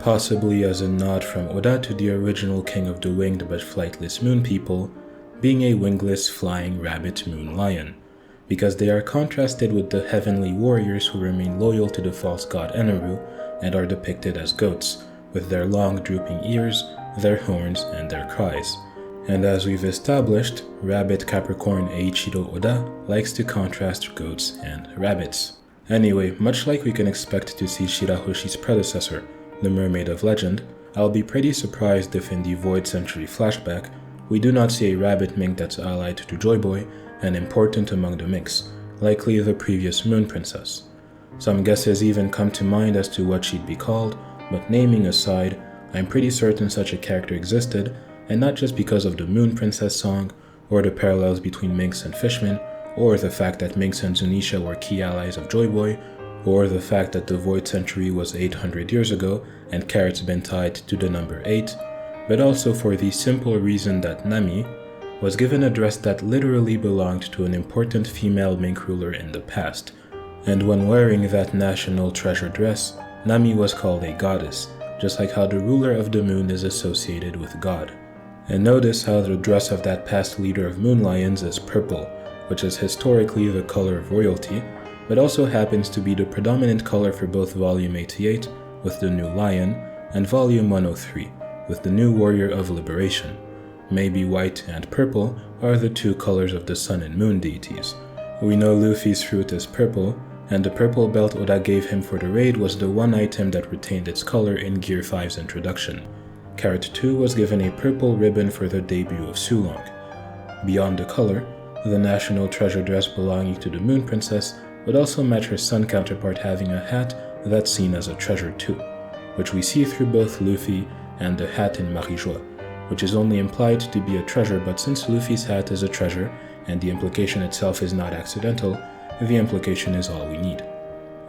possibly as a nod from Oda to the original king of the winged but flightless moon people, being a wingless flying rabbit moon lion, because they are contrasted with the heavenly warriors who remain loyal to the false god Eneru and are depicted as goats, with their long drooping ears, their horns, and their cries. And as we've established, Rabbit Capricorn Eiichiro Oda likes to contrast goats and rabbits. Anyway, much like we can expect to see Shirahoshi's predecessor, the Mermaid of Legend, I'll be pretty surprised if in the Void Century flashback, we do not see a rabbit mink that's allied to Joy Boy and important among the minks, likely the previous Moon Princess. Some guesses even come to mind as to what she'd be called, but naming aside, I'm pretty certain such a character existed, and not just because of the Moon Princess song, or the parallels between minks and fishmen, or the fact that Minks and Zunisha were key allies of Joy Boy, or the fact that the Void Century was 800 years ago and Carrot's been tied to the number 8, but also for the simple reason that Nami was given a dress that literally belonged to an important female mink ruler in the past, and when wearing that national treasure dress, Nami was called a goddess, just like how the ruler of the moon is associated with God. And notice how the dress of that past leader of moon lions is purple, which is historically the color of royalty, but also happens to be the predominant color for both Volume 88, with the new lion, and Volume 103, with the new warrior of liberation. Maybe white and purple are the two colors of the sun and moon deities. We know Luffy's fruit is purple, and the purple belt Oda gave him for the raid was the one item that retained its color in Gear 5's introduction. Carrot 2 was given a purple ribbon for the debut of Sulong. Beyond the color, the national treasure dress belonging to the Moon Princess would also match her sun counterpart having a hat that's seen as a treasure too, which we see through both Luffy and the hat in Marijois, which is only implied to be a treasure, but since Luffy's hat is a treasure and the implication itself is not accidental, the implication is all we need.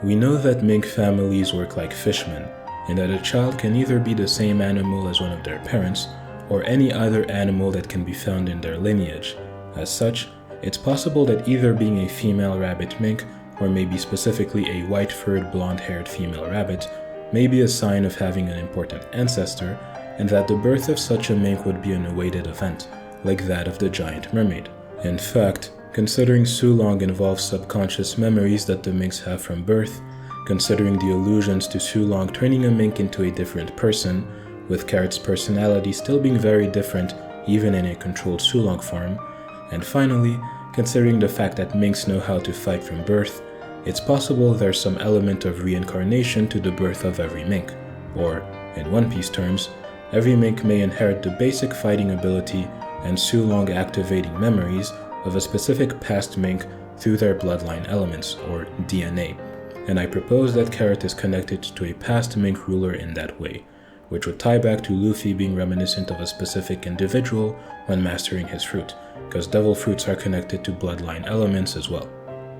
We know that mink families work like fishmen, and that a child can either be the same animal as one of their parents, or any other animal that can be found in their lineage. As such, it's possible that either being a female rabbit mink, or maybe specifically a white-furred blonde-haired female rabbit, may be a sign of having an important ancestor, and that the birth of such a mink would be an awaited event, like that of the giant mermaid. In fact, considering Sulong involves subconscious memories that the minks have from birth, considering the allusions to Sulong turning a mink into a different person, with Carrot's personality still being very different even in a controlled Sulong form, and finally, considering the fact that minks know how to fight from birth, it's possible there's some element of reincarnation to the birth of every mink, or, in One Piece terms, every mink may inherit the basic fighting ability and Sulong activating memories of a specific past mink through their bloodline elements, or DNA, and I propose that Carrot is connected to a past mink ruler in that way, which would tie back to Luffy being reminiscent of a specific individual when mastering his fruit, because devil fruits are connected to bloodline elements as well.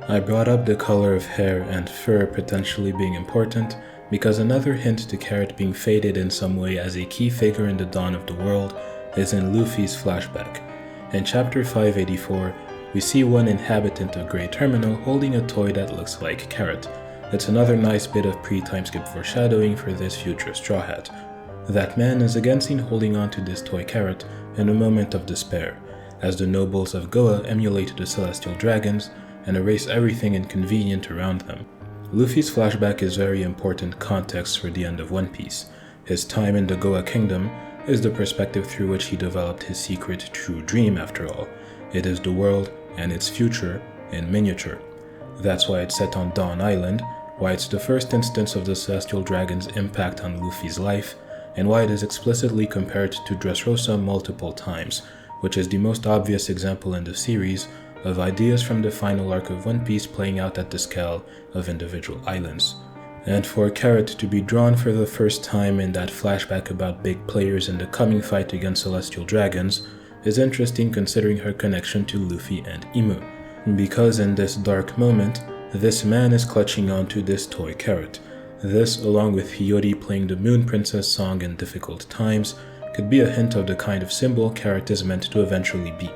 I brought up the color of hair and fur potentially being important because another hint to Carrot being fated in some way as a key figure in the dawn of the world is in Luffy's flashback. In chapter 584, we see one inhabitant of Grey Terminal holding a toy that looks like Carrot. It's another nice bit of pre-timeskip foreshadowing for this future Straw Hat. That man is again seen holding on to this toy Carrot in a moment of despair, as the nobles of Goa emulate the celestial dragons and erase everything inconvenient around them. Luffy's flashback is very important context for the end of One Piece. His time in the Goa Kingdom is the perspective through which he developed his secret true dream after all. It is the world and its future in miniature. That's why it's set on Dawn Island, why it's the first instance of the celestial dragon's impact on Luffy's life, and why it is explicitly compared to Dressrosa multiple times, which is the most obvious example in the series of ideas from the final arc of One Piece playing out at the scale of individual islands. And for Carrot to be drawn for the first time in that flashback about big players in the coming fight against celestial dragons is interesting considering her connection to Luffy and Imu, because in this dark moment, this man is clutching onto this toy Carrot. This, along with Hiyori playing the Moon Princess song in difficult times, could be a hint of the kind of symbol Carrot is meant to eventually be.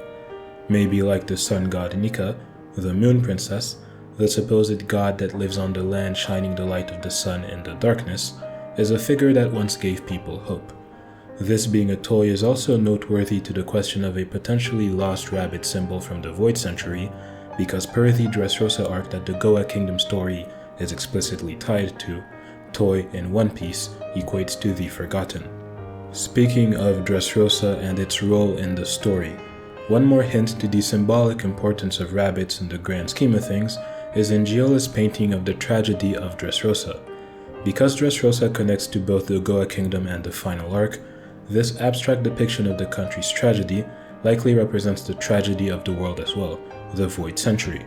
Maybe like the sun god Nika, the moon princess, the supposed god that lives on the land shining the light of the sun in the darkness, is a figure that once gave people hope. This being a toy is also noteworthy to the question of a potentially lost rabbit symbol from the Void Century, because per the Dressrosa arc that the Goa Kingdom story is explicitly tied to, toy in One Piece equates to the Forgotten. Speaking of Dressrosa and its role in the story, one more hint to the symbolic importance of rabbits in the grand scheme of things is in Giola's painting of the tragedy of Dressrosa. Because Dressrosa connects to both the Goa Kingdom and the final arc, this abstract depiction of the country's tragedy likely represents the tragedy of the world as well, the Void Century.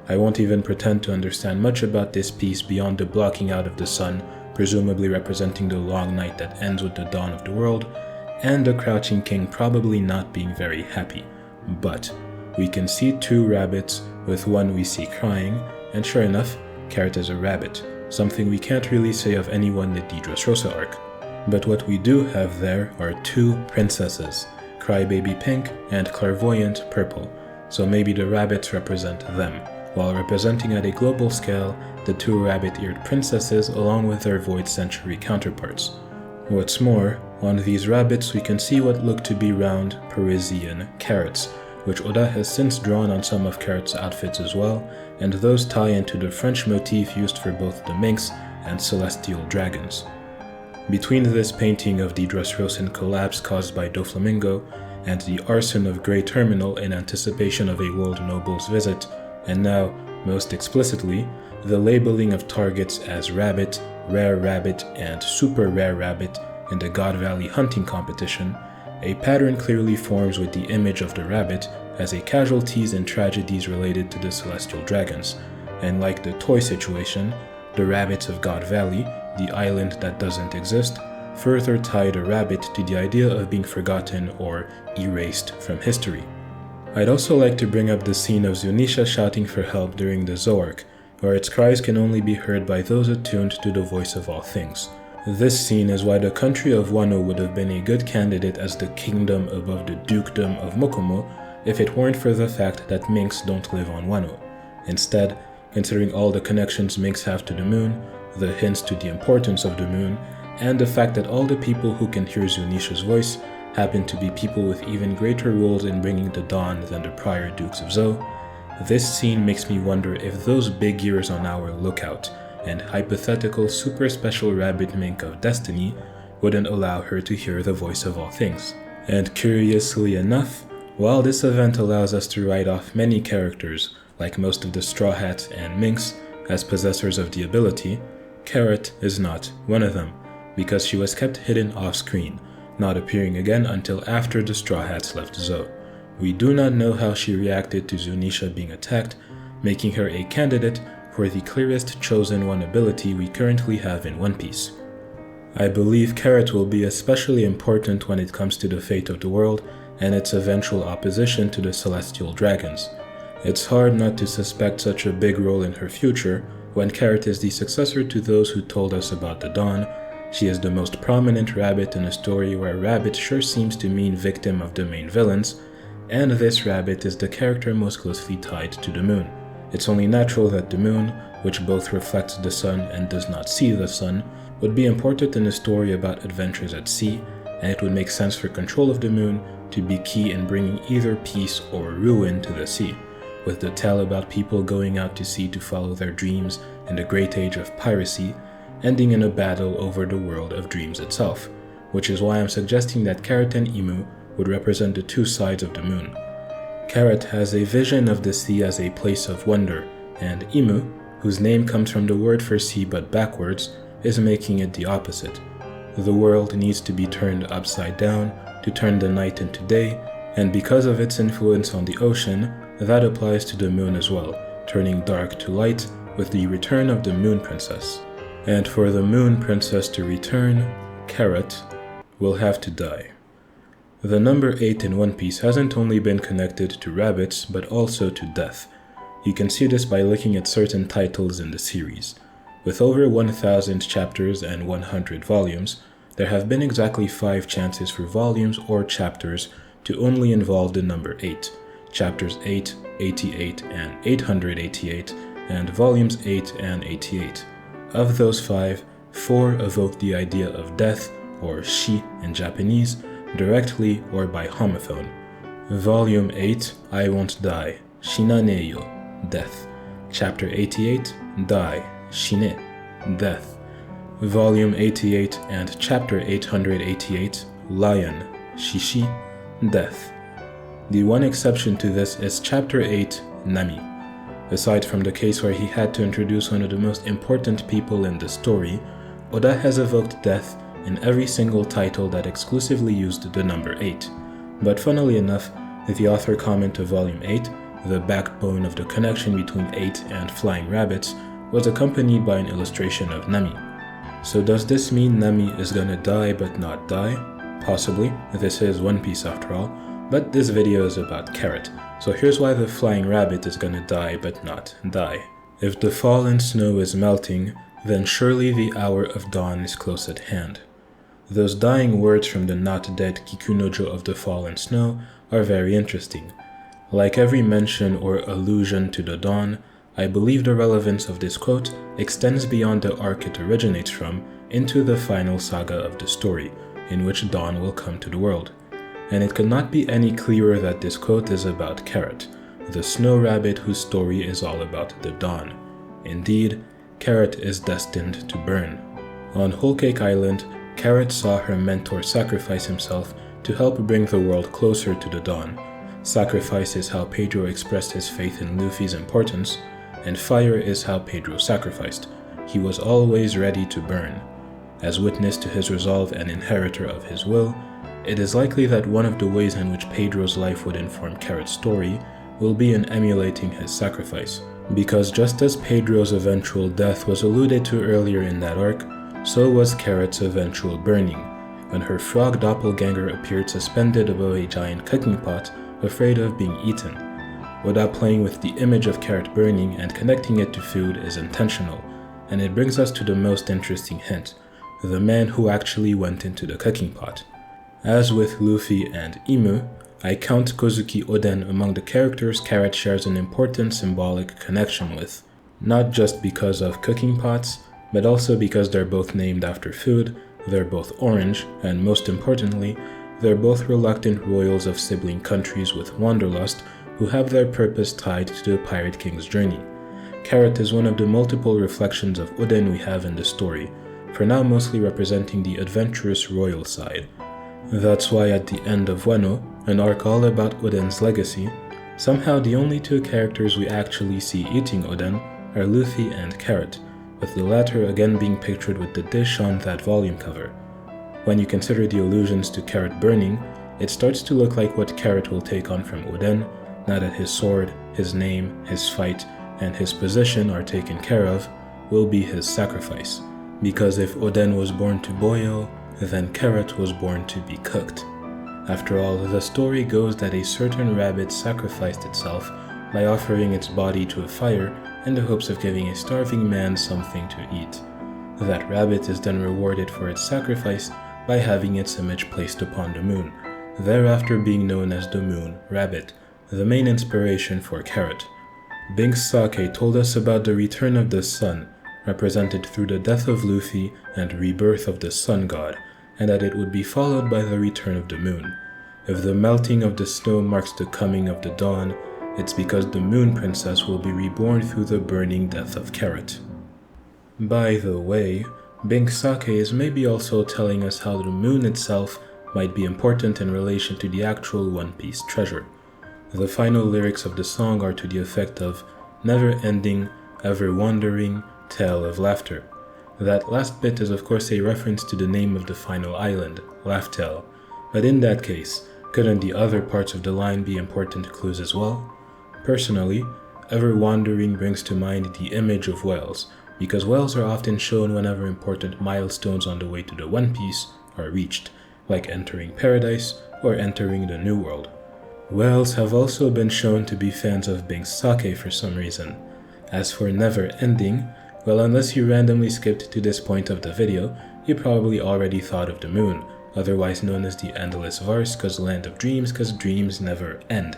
I won't even pretend to understand much about this piece beyond the blocking out of the sun, presumably representing the long night that ends with the dawn of the world, and the Crouching King probably not being very happy. But we can see two rabbits, with one we see crying, and sure enough, Carrot is a rabbit, something we can't really say of anyone in the Dressrosa arc. But what we do have there are two princesses, Crybaby Pink and Clairvoyant Purple, so maybe the rabbits represent them, while representing at a global scale the two rabbit-eared princesses along with their Void Century counterparts. What's more, on these rabbits we can see what look to be round Parisian carrots, which Oda has since drawn on some of Carrot's outfits as well, and those tie into the French motif used for both the Minks and celestial dragons. Between this painting of the Dressrosan collapse caused by Doflamingo and the arson of Grey Terminal in anticipation of a world noble's visit, and now, most explicitly, the labeling of targets as rabbit, rare rabbit, and super rare rabbit in the God Valley hunting competition, a pattern clearly forms with the image of the rabbit as a casualties in tragedies related to the celestial dragons, and like the toy situation, the rabbits of God Valley, the island that doesn't exist, further tie the rabbit to the idea of being forgotten or erased from history. I'd also like to bring up the scene of Zunisha shouting for help during the Zoark, where its cries can only be heard by those attuned to the voice of all things. This scene is why the country of Wano would have been a good candidate as the kingdom above the dukedom of Mokomo if it weren't for the fact that Minks don't live on Wano. Instead, considering all the connections Minks have to the moon, the hints to the importance of the moon, and the fact that all the people who can hear Zunisha's voice happen to be people with even greater roles in bringing the dawn than the prior Dukes of Zo, this scene makes me wonder if those big ears on our lookout and hypothetical super special rabbit mink of destiny wouldn't allow her to hear the voice of all things. And curiously enough, while this event allows us to write off many characters, like most of the Straw Hats and Minks, as possessors of the ability, Carrot is not one of them, because she was kept hidden off-screen, not appearing again until after the Straw Hats left Zo. We do not know how she reacted to Zunisha being attacked, making her a candidate for the clearest chosen one ability we currently have in One Piece. I believe Carrot will be especially important when it comes to the fate of the world and its eventual opposition to the celestial dragons. It's hard not to suspect such a big role in her future when Carrot is the successor to those who told us about the dawn. She is the most prominent rabbit in a story where rabbit sure seems to mean victim of the main villains, and this rabbit is the character most closely tied to the moon. It's only natural that the moon, which both reflects the sun and does not see the sun, would be important in a story about adventures at sea, and it would make sense for control of the moon to be key in bringing either peace or ruin to the sea, with the tale about people going out to sea to follow their dreams in the great age of piracy, ending in a battle over the world of dreams itself, which is why I'm suggesting that Carrot and Imu would represent the two sides of the moon. Carrot has a vision of the sea as a place of wonder, and Imu, whose name comes from the word for sea but backwards, is making it the opposite. The world needs to be turned upside down to turn the night into day, and because of its influence on the ocean, that applies to the moon as well, turning dark to light with the return of the Moon Princess. And for the Moon Princess to return, Carrot will have to die. The number 8 in One Piece hasn't only been connected to rabbits, but also to death. You can see this by looking at certain titles in the series. With over 1,000 chapters and 100 volumes, there have been exactly 5 chances for volumes or chapters to only involve the number 8, chapters 8, 88, and 888, and volumes 8 and 88. Of those 5, 4 evoke the idea of death, or shi in Japanese, directly or by homophone. Volume 8, I Won't Die, shinaneyo, death. Chapter 88, die, shine, death. Volume 88 and Chapter 888, lion, shishi, death. The one exception to this is Chapter 8, Nami. Aside from the case where he had to introduce one of the most important people in the story, Oda has evoked death in every single title that exclusively used the number 8. But funnily enough, the author comment of Volume 8, the backbone of the connection between 8 and flying rabbits, was accompanied by an illustration of Nami. So does this mean Nami is gonna die but not die? Possibly, this is One Piece after all, but this video is about Carrot, so here's why the flying rabbit is gonna die but not die. If the fallen snow is melting, then surely the hour of dawn is close at hand. Those dying words from the not dead Kikunojo of the fallen snow are very interesting. Like every mention or allusion to the dawn, I believe the relevance of this quote extends beyond the arc it originates from into the final saga of the story, in which dawn will come to the world. And it could not be any clearer that this quote is about Carrot, the snow rabbit whose story is all about the dawn. Indeed, Carrot is destined to burn. On Whole Cake Island, Carrot saw her mentor sacrifice himself to help bring the world closer to the dawn. Sacrifice is how Pedro expressed his faith in Luffy's importance, and fire is how Pedro sacrificed. He was always ready to burn. As witness to his resolve and inheritor of his will, it is likely that one of the ways in which Pedro's life would inform Carrot's story will be in emulating his sacrifice. Because just as Pedro's eventual death was alluded to earlier in that arc, so was Carrot's eventual burning, when her frog doppelganger appeared suspended above a giant cooking pot, afraid of being eaten. Oda playing with the image of Carrot burning and connecting it to food is intentional, and it brings us to the most interesting hint, the man who actually went into the cooking pot. As with Luffy and Imu, I count Kozuki Oden among the characters Carrot shares an important symbolic connection with, not just because of cooking pots, but also because they're both named after food, they're both orange, and most importantly, they're both reluctant royals of sibling countries with wanderlust who have their purpose tied to the Pirate King's journey. Carrot is one of the multiple reflections of Oden we have in the story, for now mostly representing the adventurous royal side. That's why at the end of Wano, an arc all about Oden's legacy, somehow the only 2 characters we actually see eating Oden are Luffy and Carrot, with the latter again being pictured with the dish on that volume cover. When you consider the allusions to Carrot burning, it starts to look like what Carrot will take on from Oden, now that his sword, his name, his fight, and his position are taken care of, will be his sacrifice. Because if Oden was born to boil, then Carrot was born to be cooked. After all, the story goes that a certain rabbit sacrificed itself by offering its body to a fire in the hopes of giving a starving man something to eat. That rabbit is then rewarded for its sacrifice by having its image placed upon the moon, thereafter being known as the Moon Rabbit, the main inspiration for Carrot. Bing's Sake told us about the return of the sun, represented through the death of Luffy and rebirth of the sun god, and that it would be followed by the return of the moon. If the melting of the snow marks the coming of the dawn, it's because the Moon Princess will be reborn through the burning death of Carrot. By the way, Bing Sake is maybe also telling us how the moon itself might be important in relation to the actual One Piece treasure. The final lyrics of the song are to the effect of never-ending, ever-wandering tale of laughter. That last bit is of course a reference to the name of the final island, Laughtale, but in that case, couldn't the other parts of the line be important clues as well? Personally, ever-wandering brings to mind the image of whales, because whales are often shown whenever important milestones on the way to the One Piece are reached, like entering paradise or entering the New World. Whales have also been shown to be fans of Bing Sake for some reason. As for never ending, well, unless you randomly skipped to this point of the video, you probably already thought of the moon, otherwise known as the Endless Verse cause land of dreams cause dreams never end.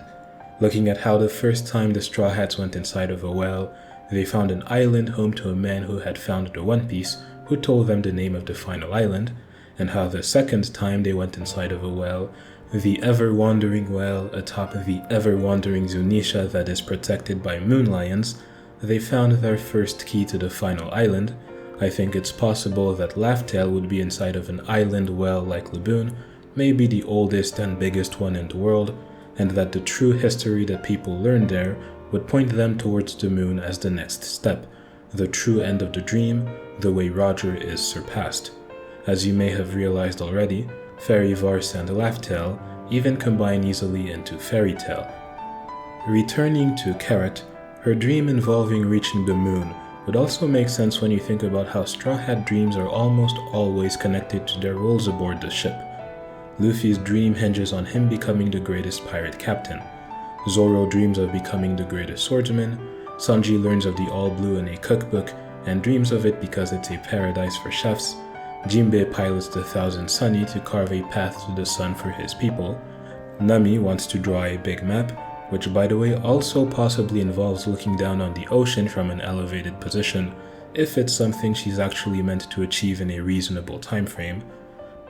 Looking at how the first time the Straw Hats went inside of a well, they found an island home to a man who had found the One Piece, who told them the name of the final island, and how the second time they went inside of a well, the ever-wandering well atop the ever-wandering Zunisha that is protected by moon lions, they found their first key to the final island. I think it's possible that Laugh-Tale would be inside of an island well like Laboon, maybe the oldest and biggest one in the world, and that the true history that people learned there would point them towards the moon as the next step, the true end of the dream, the way Roger is surpassed. As you may have realized already, Fairyverse and Laugh-Tale even combine easily into Fairy Tale. Returning to Carrot, her dream involving reaching the moon would also make sense when you think about how Straw Hat dreams are almost always connected to their roles aboard the ship. Luffy's dream hinges on him becoming the greatest pirate captain. Zoro dreams of becoming the greatest swordsman. Sanji learns of the All Blue in a cookbook and dreams of it because it's a paradise for chefs. Jimbei pilots the Thousand Sunny to carve a path to the sun for his people. Nami wants to draw a big map, which by the way also possibly involves looking down on the ocean from an elevated position, if it's something she's actually meant to achieve in a reasonable time frame.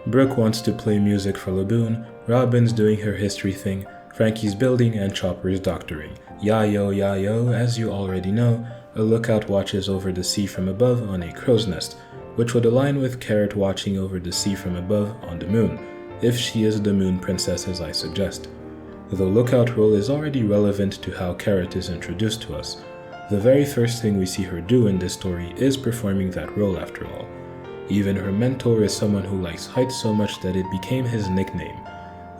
Brooke wants to play music for Laboon, Robin's doing her history thing, Frankie's building, and Chopper's doctoring. Yayo, as you already know, a lookout watches over the sea from above on a crow's nest, which would align with Carrot watching over the sea from above on the moon, if she is the moon princess as I suggest. The lookout role is already relevant to how Carrot is introduced to us. The very first thing we see her do in this story is performing that role after all. Even her mentor is someone who likes height so much that it became his nickname.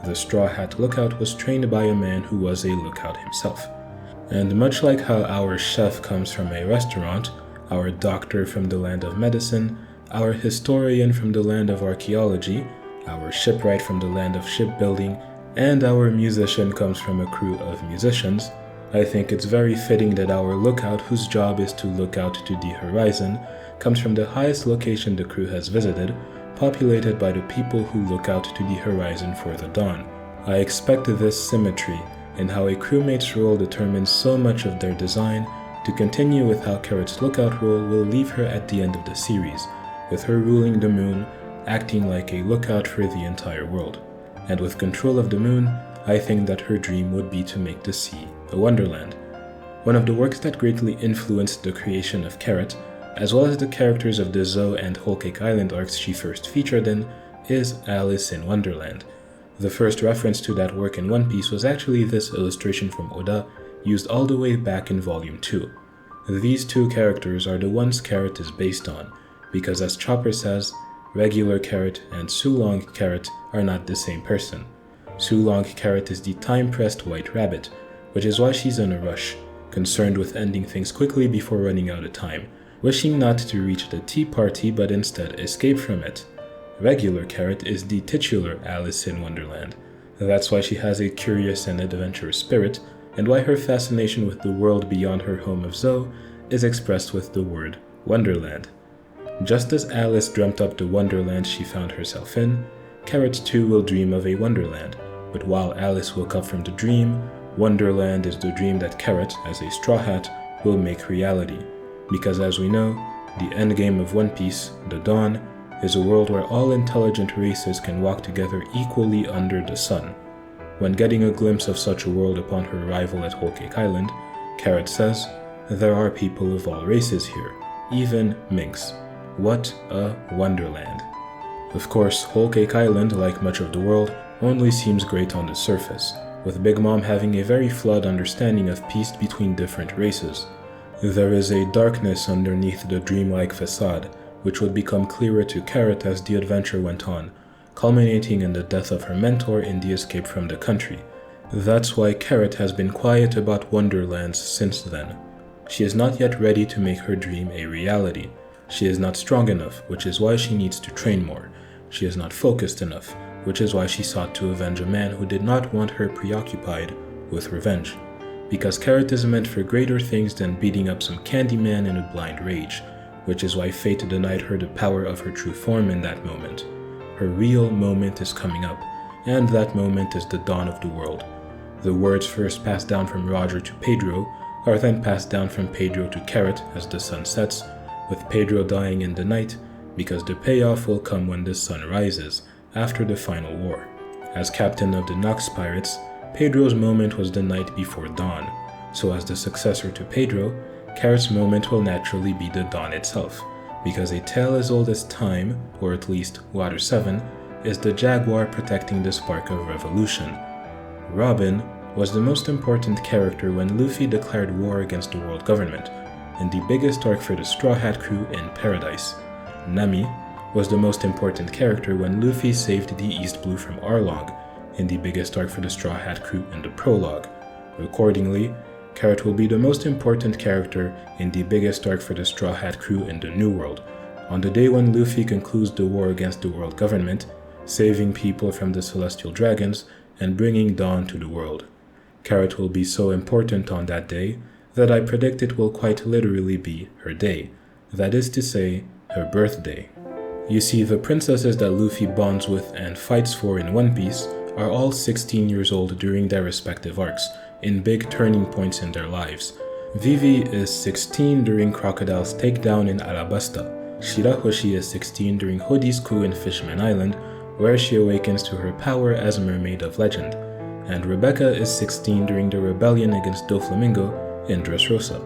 The Straw Hat Lookout was trained by a man who was a lookout himself. And much like how our chef comes from a restaurant, our doctor from the land of medicine, our historian from the land of archaeology, our shipwright from the land of shipbuilding, and our musician comes from a crew of musicians, I think it's very fitting that our lookout, whose job is to look out to the horizon, comes from the highest location the crew has visited, populated by the people who look out to the horizon for the dawn. I expect this symmetry in how a crewmate's role determines so much of their design to continue with how Carrot's lookout role will leave her at the end of the series, with her ruling the moon, acting like a lookout for the entire world. And with control of the moon, I think that her dream would be to make the sea a wonderland. One of the works that greatly influenced the creation of Carrot, as well as the characters of the Zou and Whole Cake Island arcs she first featured in, is Alice in Wonderland. The first reference to that work in One Piece was actually this illustration from Oda, used all the way back in Volume 2. These two characters are the ones Carrot is based on, because as Chopper says, regular Carrot and Sulong Carrot are not the same person. Sulong Carrot is the time-pressed white rabbit, which is why she's in a rush, concerned with ending things quickly before running out of time, wishing not to reach the tea party but instead escape from it. Regular Carrot is the titular Alice in Wonderland. That's why she has a curious and adventurous spirit, and why her fascination with the world beyond her home of Zou is expressed with the word Wonderland. Just as Alice dreamt up the Wonderland she found herself in, Carrot too will dream of a Wonderland, but while Alice will come from the dream, Wonderland is the dream that Carrot, as a Straw Hat, will make reality. Because as we know, the endgame of One Piece, the Dawn, is a world where all intelligent races can walk together equally under the sun. When getting a glimpse of such a world upon her arrival at Whole Cake Island, Carrot says, "There are people of all races here, even minks. What a wonderland." Of course, Whole Cake Island, like much of the world, only seems great on the surface, with Big Mom having a very flawed understanding of peace between different races. There is a darkness underneath the dreamlike facade, which would become clearer to Carrot as the adventure went on, culminating in the death of her mentor in the escape from the country. That's why Carrot has been quiet about Wonderlands since then. She is not yet ready to make her dream a reality. She is not strong enough, which is why she needs to train more. She is not focused enough, which is why she sought to avenge a man who did not want her preoccupied with revenge. Because Carrot is meant for greater things than beating up some candy man in a blind rage. which is why fate denied her the power of her true form in that moment. Her real moment is coming up, and that moment is the dawn of the world. The words first passed down from Roger to Pedro are then passed down from Pedro to Carrot as the sun sets, with Pedro dying in the night, because the payoff will come when the sun rises, after the final war. As captain of the Nox Pirates, Pedro's moment was the night before dawn, so as the successor to Pedro, Carrot's moment will naturally be the dawn itself, because a tale as old as time, or at least Water 7, is the jaguar protecting the spark of revolution. Robin was the most important character when Luffy declared war against the world government, and the biggest arc for the Straw Hat crew in Paradise. Nami was the most important character when Luffy saved the East Blue from Arlong, in the biggest arc for the Straw Hat crew in the prologue. Accordingly, Carrot will be the most important character in the biggest arc for the Straw Hat crew in the New World, on the day when Luffy concludes the war against the world government, saving people from the Celestial Dragons and bringing dawn to the world. Carrot will be so important on that day that I predict it will quite literally be her day, that is to say, her birthday. You see, the princesses that Luffy bonds with and fights for in One Piece are all 16 years old during their respective arcs, in big turning points in their lives. Vivi is 16 during Crocodile's takedown in Alabasta. Shirahoshi is 16 during Hoodie's coup in Fishman Island, where she awakens to her power as Mermaid of Legend. And Rebecca is 16 during the rebellion against Doflamingo in Dressrosa.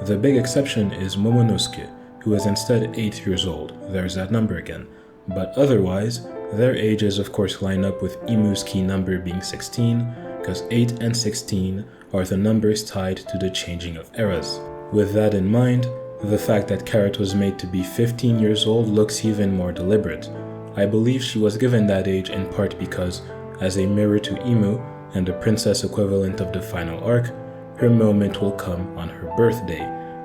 The big exception is Momonosuke, who is instead 8 years old, there's that number again, but otherwise, their ages of course line up with Imu's key number being 16, because 8 and 16 are the numbers tied to the changing of eras. With that in mind, the fact that Carrot was made to be 15 years old looks even more deliberate. I believe she was given that age in part because, as a mirror to Imu, and the princess equivalent of the final arc, her moment will come on her birthday,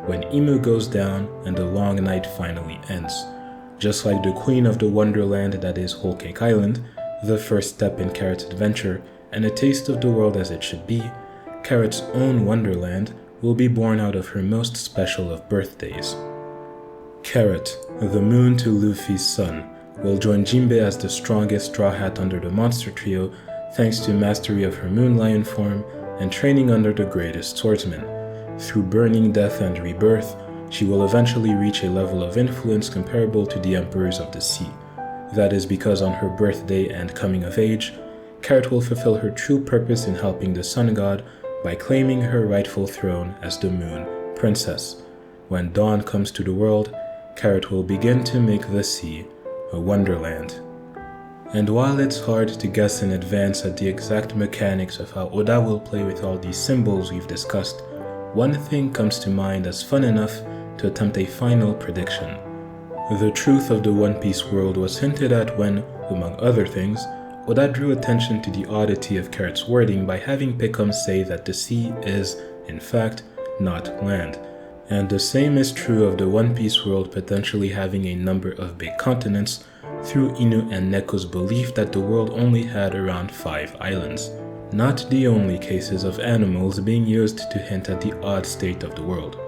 when Imu goes down and the long night finally ends. Just like the queen of the wonderland that is Whole Cake Island, the first step in Carrot's adventure and a taste of the world as it should be, Carrot's own wonderland will be born out of her most special of birthdays. Carrot, the moon to Luffy's sun, will join Jimbei as the strongest Straw Hat under the monster trio thanks to mastery of her moon lion form and training under the greatest swordsman. Through burning death and rebirth, she will eventually reach a level of influence comparable to the emperors of the sea. That is because on her birthday and coming of age, Carrot will fulfill her true purpose in helping the sun god by claiming her rightful throne as the moon princess. When dawn comes to the world, Carrot will begin to make the sea a wonderland. And while it's hard to guess in advance at the exact mechanics of how Oda will play with all these symbols we've discussed, one thing comes to mind as fun enough to attempt a final prediction. The truth of the One Piece world was hinted at when, among other things, Oda drew attention to the oddity of Carrot's wording by having Pickham say that the sea is, in fact, not land. And the same is true of the One Piece world potentially having a number of big continents, through Inu and Neko's belief that the world only had around 5 islands. Not the only cases of animals being used to hint at the odd state of the world.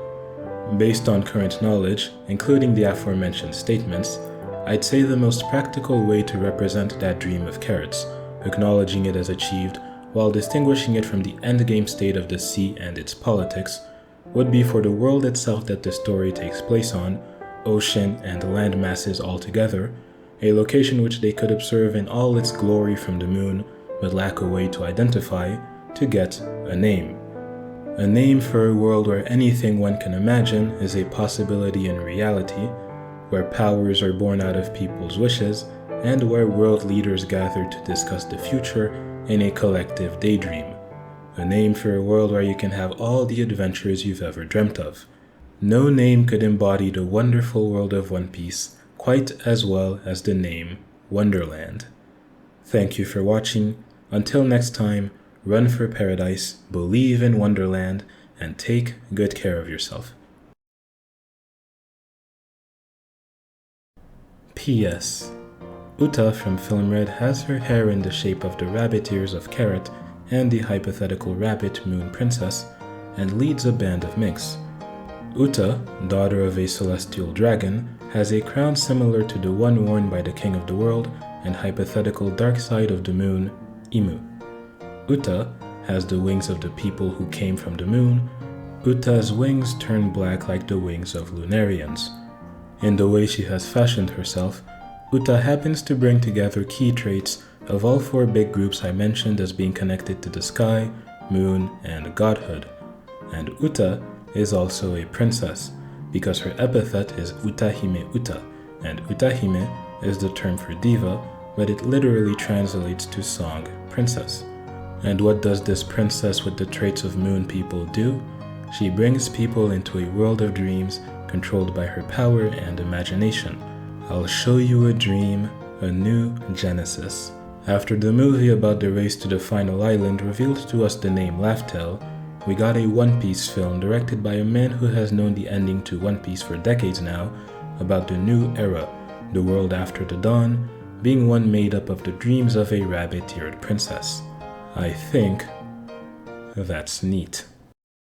Based on current knowledge, including the aforementioned statements, I'd say the most practical way to represent that dream of Carrot's, acknowledging it as achieved while distinguishing it from the endgame state of the sea and its politics, would be for the world itself that the story takes place on, ocean and land masses all together, a location which they could observe in all its glory from the moon, but lack a way to identify, to get a name. A name for a world where anything one can imagine is a possibility in reality, where powers are born out of people's wishes, and where world leaders gather to discuss the future in a collective daydream. A name for a world where you can have all the adventures you've ever dreamt of. No name could embody the wonderful world of One Piece quite as well as the name Wonderland. Thank you for watching. Until next time, run for paradise, believe in Wonderland, and take good care of yourself. P.S. Uta from Film Red has her hair in the shape of the rabbit ears of Carrot and the hypothetical rabbit Moon Princess, and leads a band of minks. Uta, daughter of a celestial dragon, has a crown similar to the one worn by the King of the World and hypothetical dark side of the moon, Imu. Uta has the wings of the people who came from the moon. Uta's wings turn black like the wings of Lunarians. In the way she has fashioned herself, Uta happens to bring together key traits of all 4 big groups I mentioned as being connected to the sky, moon, and godhood. And Uta is also a princess, because her epithet is Utahime Uta, and Utahime is the term for diva, but it literally translates to song princess. And what does this princess with the traits of moon people do? She brings people into a world of dreams controlled by her power and imagination. I'll show you a dream, a new Genesis. After the movie about the race to the final island revealed to us the name Laugh-Tale, we got a One Piece film directed by a man who has known the ending to One Piece for decades now, about the new era, the world after the dawn, being one made up of the dreams of a rabbit-eared princess. I think that's neat.